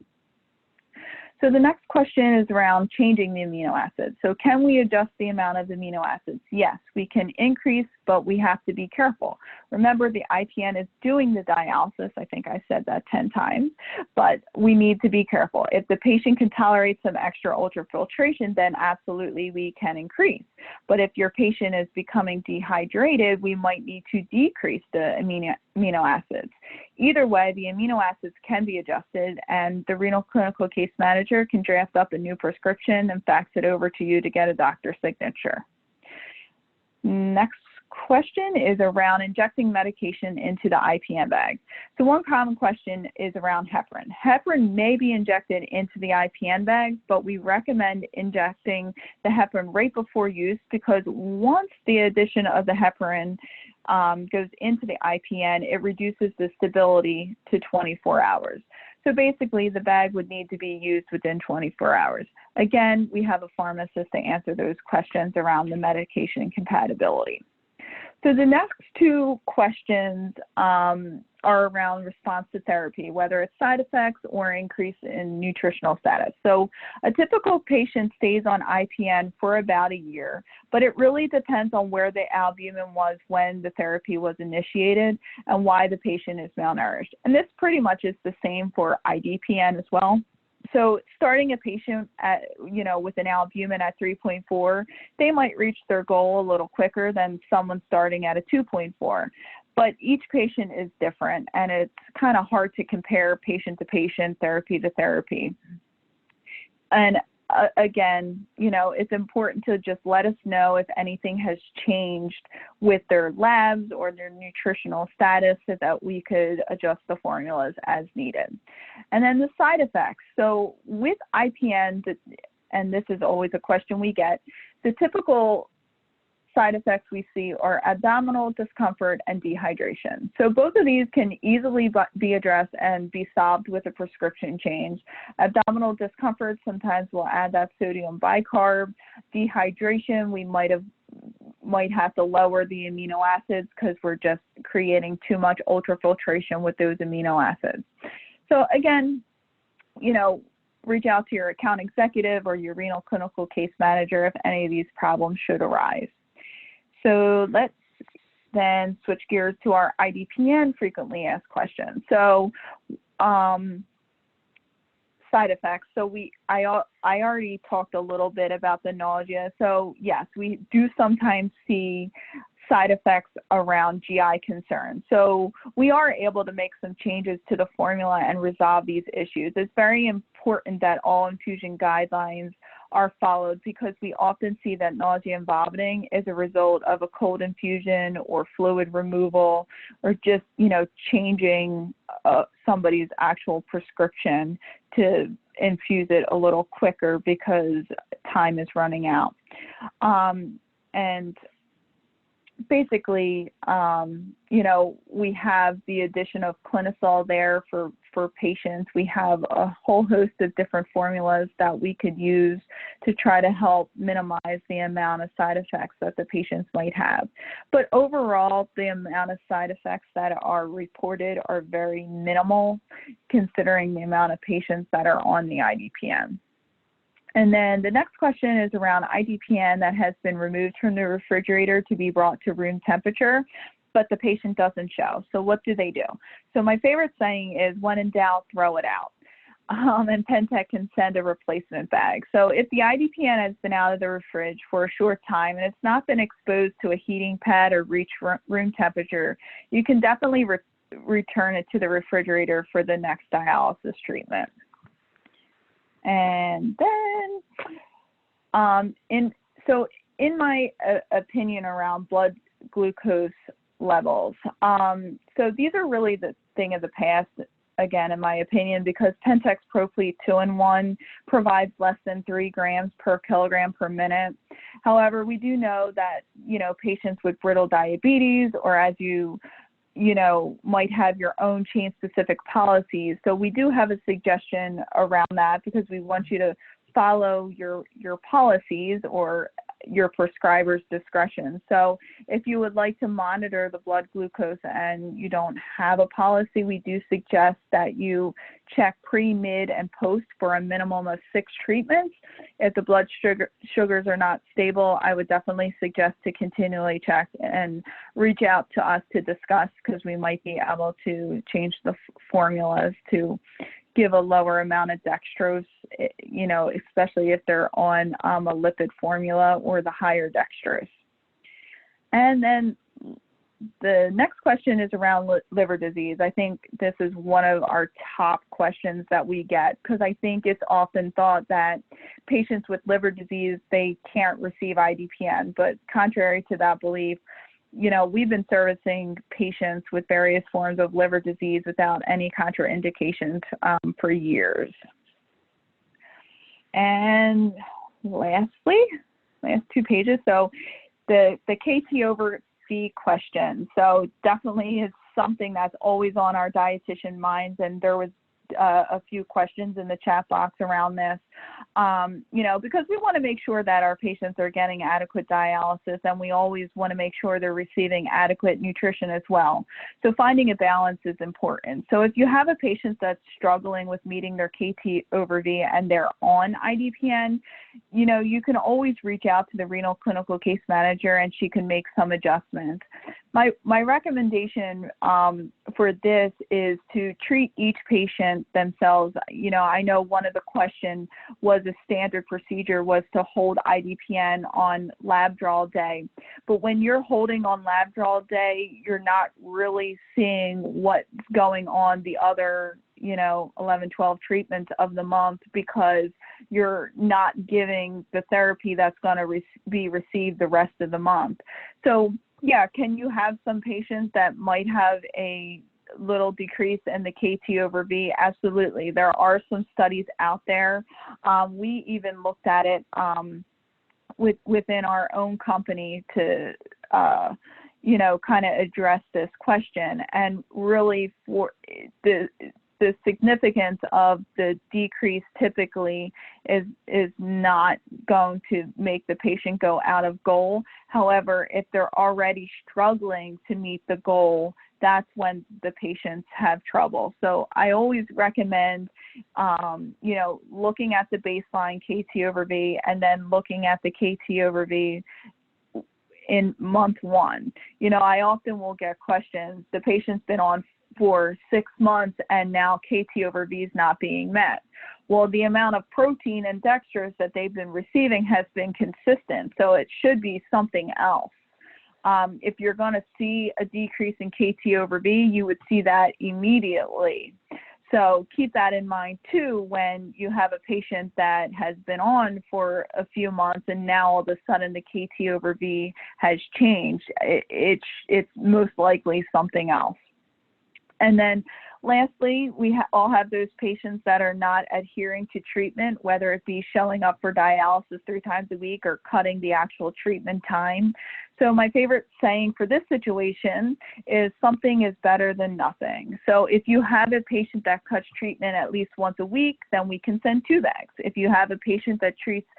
So the next question is around changing the amino acids. So can we adjust the amount of amino acids? Yes, we can increase, but we have to be careful. Remember, the IPN is doing the dialysis. I think I said that 10 times, but we need to be careful. If the patient can tolerate some extra ultrafiltration, then absolutely we can increase. But if your patient is becoming dehydrated, we might need to decrease the amino acids. Either way, the amino acids can be adjusted, and the renal clinical case manager can draft up a new prescription and fax it over to you to get a doctor's signature. Next question is around injecting medication into the IPN bag. So one common question is around heparin. Heparin may be injected into the IPN bag, but we recommend injecting the heparin right before use because once the addition of the heparin goes into the IPN, it reduces the stability to 24 hours. So basically, the bag would need to be used within 24 hours. Again, we have a pharmacist to answer those questions around the medication compatibility. So the next two questions are around response to therapy, whether it's side effects or increase in nutritional status. So a typical patient stays on IPN for about a year, but it really depends on where the albumin was when the therapy was initiated and why the patient is malnourished. And this pretty much is the same for IDPN as well. So starting a patient at, with an albumin at 3.4, they might reach their goal a little quicker than someone starting at a 2.4. But each patient is different, and it's kind of hard to compare patient to patient, therapy to therapy. And again, it's important to just let us know if anything has changed with their labs or their nutritional status so that we could adjust the formulas as needed. And then the side effects. So with IPN, and this is always a question we get, the typical side effects we see are abdominal discomfort and dehydration. So both of these can easily be addressed and be solved with a prescription change. Abdominal discomfort, sometimes we'll add that sodium bicarb. Dehydration, we might have to lower the amino acids because we're just creating too much ultrafiltration with those amino acids. So again, reach out to your account executive or your renal clinical case manager if any of these problems should arise. So let's then switch gears to our IDPN frequently asked questions. So side effects. So I already talked a little bit about the nausea. So yes, we do sometimes see side effects around GI concerns. So we are able to make some changes to the formula and resolve these issues. It's very important that all infusion guidelines are followed because we often see that nausea and vomiting is a result of a cold infusion or fluid removal or just, changing somebody's actual prescription to infuse it a little quicker because time is running out. And basically, we have the addition of Clinisol there for patients. We have a whole host of different formulas that we could use to try to help minimize the amount of side effects that the patients might have. But overall, the amount of side effects that are reported are very minimal considering the amount of patients that are on the IDPN. And then the next question is around IDPN that has been removed from the refrigerator to be brought to room temperature, but the patient doesn't show. So what do they do? So my favorite saying is, when in doubt, throw it out. And Pentec can send a replacement bag. So if the IDPN has been out of the fridge for a short time and it's not been exposed to a heating pad or reach room temperature, you can definitely return it to the refrigerator for the next dialysis treatment. And then, in my opinion around blood glucose levels. So these are really the thing of the past, again, in my opinion, because Pentec's Proplete 2-in-1 provides less than 3 grams per kilogram per minute. However, we do know that, patients with brittle diabetes, or as you might have your own chain-specific policies. So we do have a suggestion around that because we want you to follow your policies or your prescriber's discretion. So if you would like to monitor the blood glucose and you don't have a policy, we do suggest that you check pre, mid, and post for a minimum of 6 treatments. If the blood sugars are not stable, I would definitely suggest to continually check and reach out to us to discuss, because we might be able to change the formulas to give a lower amount of dextrose, especially if they're on a lipid formula or the higher dextrose. And then the next question is around liver disease. I think this is one of our top questions that we get, because I think it's often thought that patients with liver disease, they can't receive IDPN, but contrary to that belief, we've been servicing patients with various forms of liver disease without any contraindications for years. And lastly, last 2 pages. So the KT over V question. So definitely is something that's always on our dietitian minds, and there was a few questions in the chat box around this, because we want to make sure that our patients are getting adequate dialysis, and we always want to make sure they're receiving adequate nutrition as well. So finding a balance is important. So if you have a patient that's struggling with meeting their KT over V and they're on IDPN, you can always reach out to the renal clinical case manager and she can make some adjustments. My recommendation for this is to treat each patient themselves. I know one of the questions was a standard procedure was to hold IDPN on lab draw day. But when you're holding on lab draw day, you're not really seeing what's going on the other 11, 12 treatments of the month, because you're not giving the therapy that's going to be received the rest of the month. So yeah, can you have some patients that might have a little decrease in the KT over V? Absolutely. There are some studies out there. We even looked at it within our own company to kind of address this question, and really for the significance of the decrease typically is not going to make the patient go out of goal. However, if they're already struggling to meet the goal, that's when the patients have trouble. So I always recommend, looking at the baseline KT over V and then looking at the KT over V in month 1. I often will get questions, the patient's been on for 6 months and now KT over V is not being met. Well, the amount of protein and dextrose that they've been receiving has been consistent, so it should be something else. If you're going to see a decrease in KT over V, you would see that immediately. So keep that in mind too when you have a patient that has been on for a few months and now all of a sudden the KT over V has changed. It's most likely something else. And then lastly, we all have those patients that are not adhering to treatment, whether it be showing up for dialysis 3 times a week or cutting the actual treatment time. So my favorite saying for this situation is something is better than nothing. So if you have a patient that cuts treatment at least once a week, then we can send 2 bags. If you have a patient that treats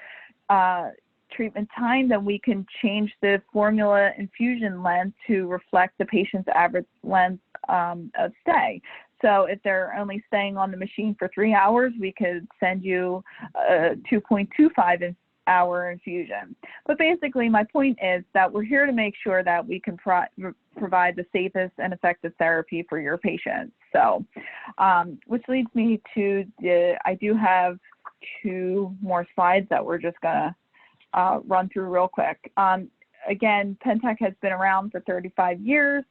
treatment time, then we can change the formula infusion length to reflect the patient's average length of stay. So if they're only staying on the machine for 3 hours, we could send you a 2.25 hour infusion. But basically, my point is that we're here to make sure that we can provide the safest and effective therapy for your patients. So, which leads me to I do have 2 more slides that we're just gonna run through real quick. Again, Pentec has been around for 35 years.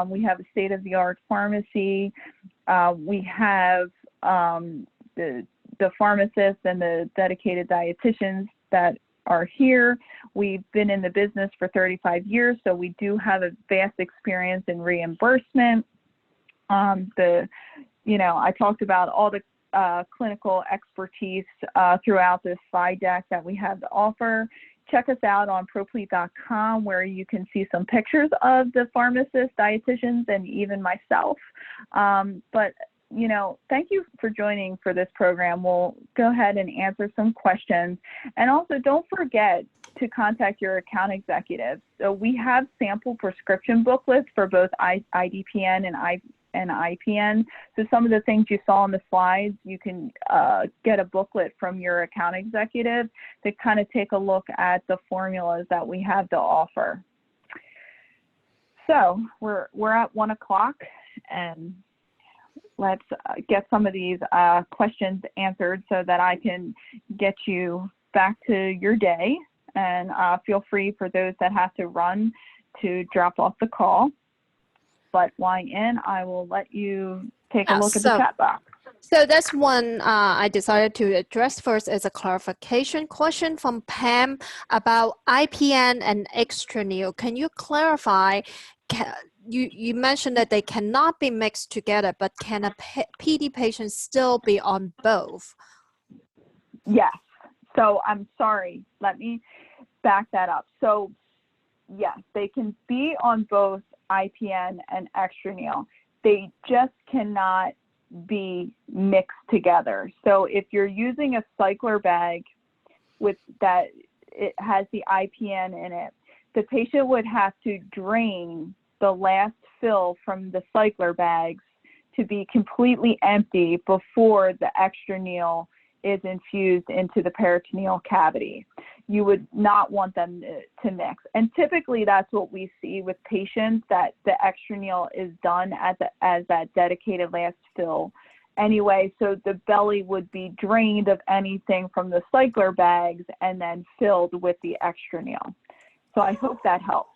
We have a state-of-the-art pharmacy. We have the pharmacists and the dedicated dietitians that are here. We've been in the business for 35 years, so we do have a vast experience in reimbursement. I talked about all the clinical expertise throughout this slide deck that we have to offer. Check us out on proplete.com, where you can see some pictures of the pharmacists, dietitians, and even myself. Thank you for joining for this program. We'll go ahead and answer some questions. And also, don't forget to contact your account executive. So we have sample prescription booklets for both IDPN and IPN. So some of the things you saw on the slides, you can get a booklet from your account executive to kind of take a look at the formulas that we have to offer. So we're at 1 o'clock, and let's get some of these questions answered so that I can get you back to your day. And feel free for those that have to run to drop off the call. But YN, I will let you take a look at the chat box. So that's one I decided to address first as a clarification question from Pam about IPN and extraneal. Can you clarify, you mentioned that they cannot be mixed together, but can a PD patient still be on both? Yes. So I'm sorry, let me back that up. So yes, they can be on both IPN and extraneal. They just cannot be mixed together. So if you're using a cycler bag with that, it has the IPN in it, the patient would have to drain the last fill from the cycler bags to be completely empty before the extraneal is infused into the peritoneal cavity. You would not want them to mix. And typically that's what we see with patients, that the extraneal is done as that dedicated last fill anyway. So the belly would be drained of anything from the cycler bags and then filled with the extraneal. So I hope that helps.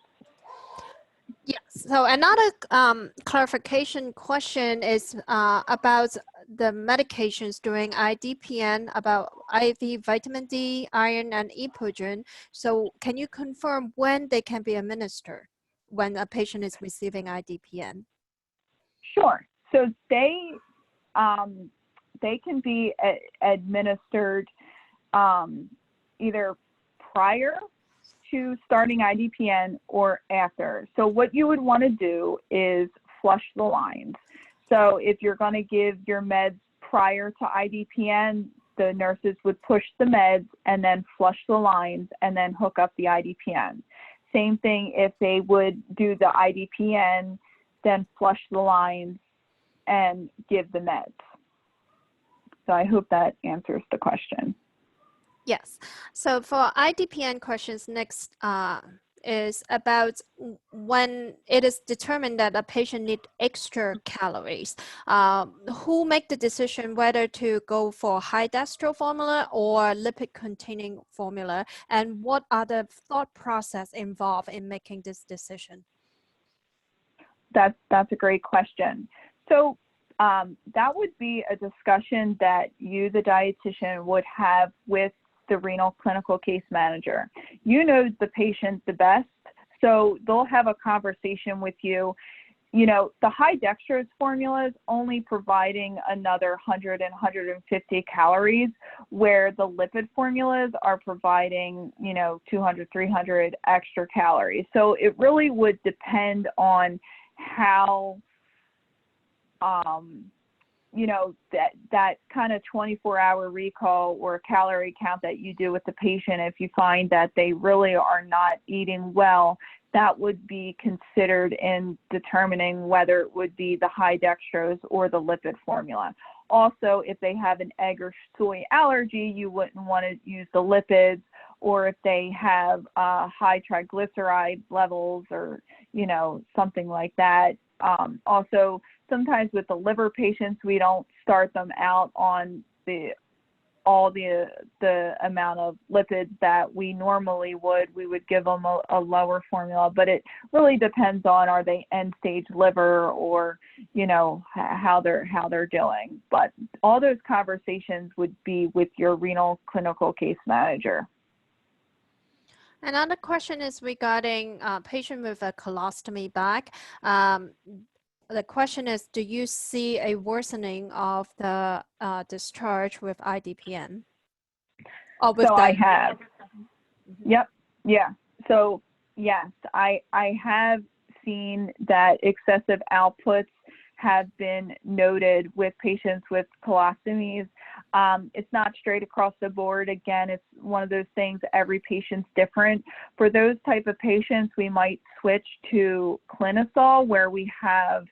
Yes. So another clarification question is about the medications during IDPN, about IV vitamin D, iron, and epogen. So can you confirm when they can be administered when a patient is receiving IDPN? Sure. So they can be administered either prior to starting IDPN or after. So what you would want to do is flush the lines. So if you're going to give your meds prior to IDPN, the nurses would push the meds and then flush the lines and then hook up the IDPN. Same thing if they would do the IDPN, then flush the lines and give the meds. So I hope that answers the question. Yes. So for IDPN questions, next is about when it is determined that a patient needs extra calories. Who make the decision whether to go for high dextro formula or lipid-containing formula, and what are the thought process involved in making this decision? That's a great question. So that would be a discussion that you, the dietitian, would have with the renal clinical case manager. You know the patient the best, so they'll have a conversation with you. You know, the high dextrose formula is only providing another 100 and 150 calories, where the lipid formulas are providing, 200, 300 extra calories. So it really would depend on how, that kind of 24-hour recall or calorie count that you do with the patient. If you find that they really are not eating well, that would be considered in determining whether it would be the high dextrose or the lipid formula. Also, if they have an egg or soy allergy, you wouldn't want to use the lipids, or if they have high triglyceride levels or, something like that. Also, sometimes with the liver patients, we don't start them out on all the amount of lipids that we normally would. We would give them a lower formula, but it really depends on, are they end stage liver, or how they're doing. But all those conversations would be with your renal clinical case manager. Another question is regarding patient with a colostomy bag. The question is, do you see a worsening of the discharge with IDPN? Or with So I have. Mm-hmm. Yep. Yeah. So yes, I have seen that excessive outputs have been noted with patients with colostomies. It's not straight across the board. Again, it's one of those things, every patient's different. For those type of patients, we might switch to Clinisol, where we have,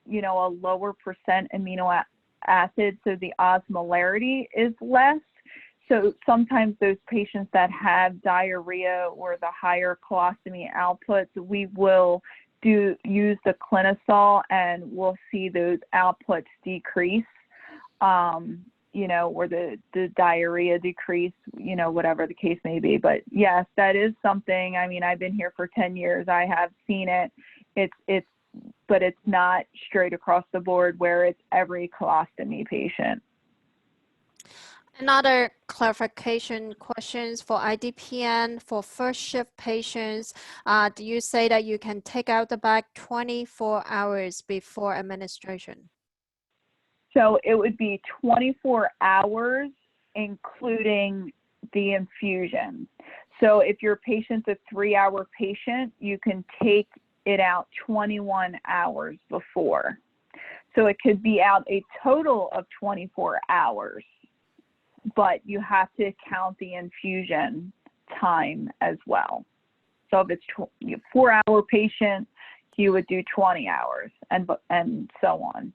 you know, a lower percent amino acid, so the osmolarity is less. So sometimes those patients that have diarrhea or the higher colostomy outputs, we will use the Clinisol, and we'll see those outputs decrease, you know, or the diarrhea decrease, you know, whatever the case may be. But yes, that is something. I mean, I've been here for 10 years. I have seen it. But it's not straight across the board where it's every colostomy patient. Another clarification questions for IDPN for first shift patients. Do you say that you can take out the bag 24 hours before administration? So it would be 24 hours, including the infusion. So if your patient's a 3-hour patient, you can take it out 21 hours before. So it could be out a total of 24 hours. But you have to count the infusion time as well. So if it's a 4-hour patient, you would do 20 hours and so on.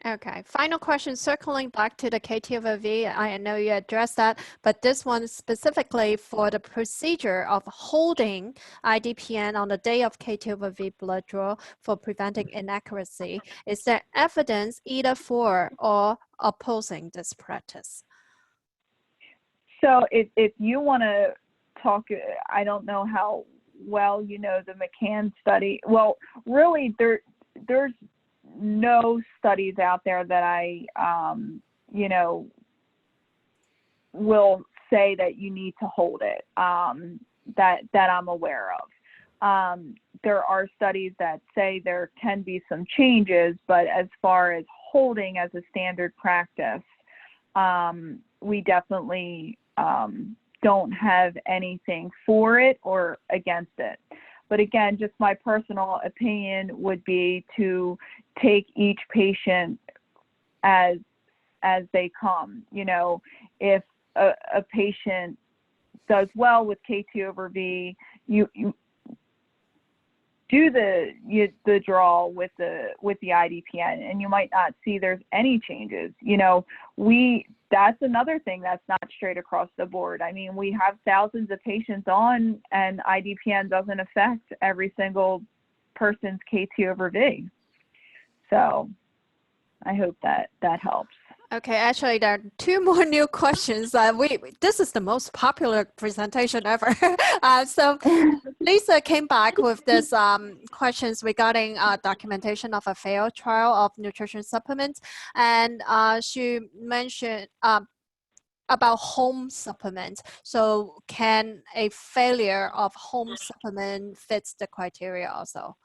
Okay, final question, circling back to the KT over V. I know you addressed that, but this one specifically for the procedure of holding IDPN on the day of KT over V blood draw for preventing inaccuracy. Is there evidence either for or opposing this practice? So if you want to talk, I don't know how well you know the McCann study. Well, really, there's no studies out there that I, you know, will say that you need to hold it, that I'm aware of. There are studies that say there can be some changes, but as far as holding as a standard practice, we definitely don't have anything for it or against it. But again, just my personal opinion would be to take each patient as they come. You know, if a patient does well with KT over V, you do the draw with the IDPN, and you might not see there's any changes. You know, that's another thing that's not straight across the board. I mean, we have thousands of patients on, and IDPN doesn't affect every single person's KT over V. So I hope that helps. Okay, actually, there are 2 more new questions. This is the most popular presentation ever. So Lisa came back with this questions regarding documentation of a failed trial of nutrition supplements, and she mentioned about home supplements. So can a failure of home supplement fits the criteria also?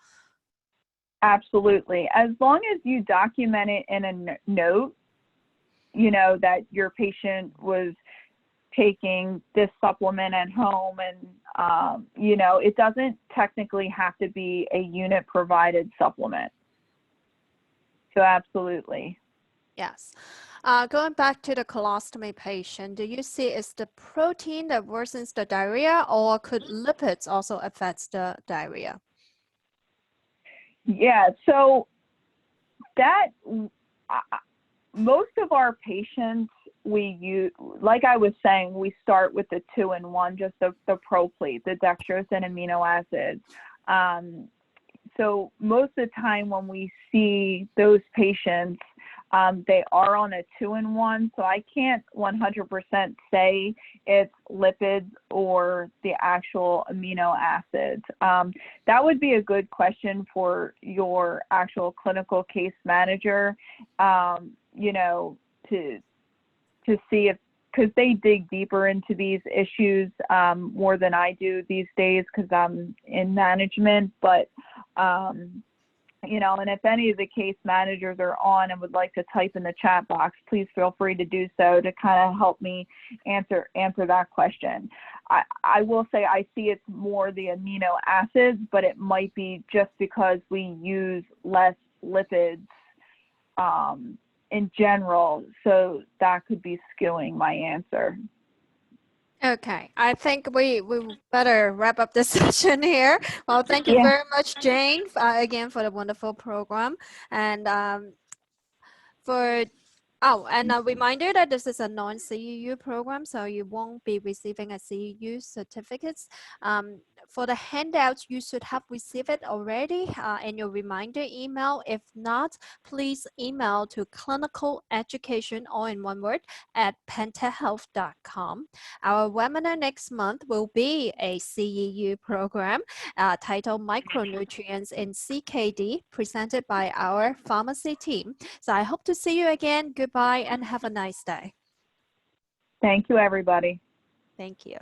Absolutely. As long as you document it in a note, you know, that your patient was taking this supplement at home, and you know, it doesn't technically have to be a unit provided supplement. So absolutely. Yes. Going back to the colostomy patient, do you see is the protein that worsens the diarrhea, or could lipids also affect the diarrhea? Yeah, so that most of our patients, we use, like I was saying, we start with the 2-in-1, just the ProPlete, the dextrose and amino acids. So most of the time when we see those patients, they are on a 2-in-1, so I can't 100% say it's lipids or the actual amino acids. That would be a good question for your actual clinical case manager, you know, to see because they dig deeper into these issues more than I do these days because I'm in management. But, you know, and if any of the case managers are on and would like to type in the chat box, please feel free to do so to kind of help me answer that question. I will say I see it's more the amino acids, but it might be just because we use less lipids in general, so that could be skewing my answer. Okay, I think we better wrap up this session here. Well, thank you very much, Jane, again for the wonderful program. And and a reminder that this is a non-CEU program, so you won't be receiving a CEU certificates. For the handouts, you should have received it already in your reminder email. If not, please email to clinicaleducation, all in one word, at pentehealth.com. Our webinar next month will be a CEU program titled Micronutrients in CKD, presented by our pharmacy team. So I hope to see you again. Goodbye and have a nice day. Thank you, everybody. Thank you.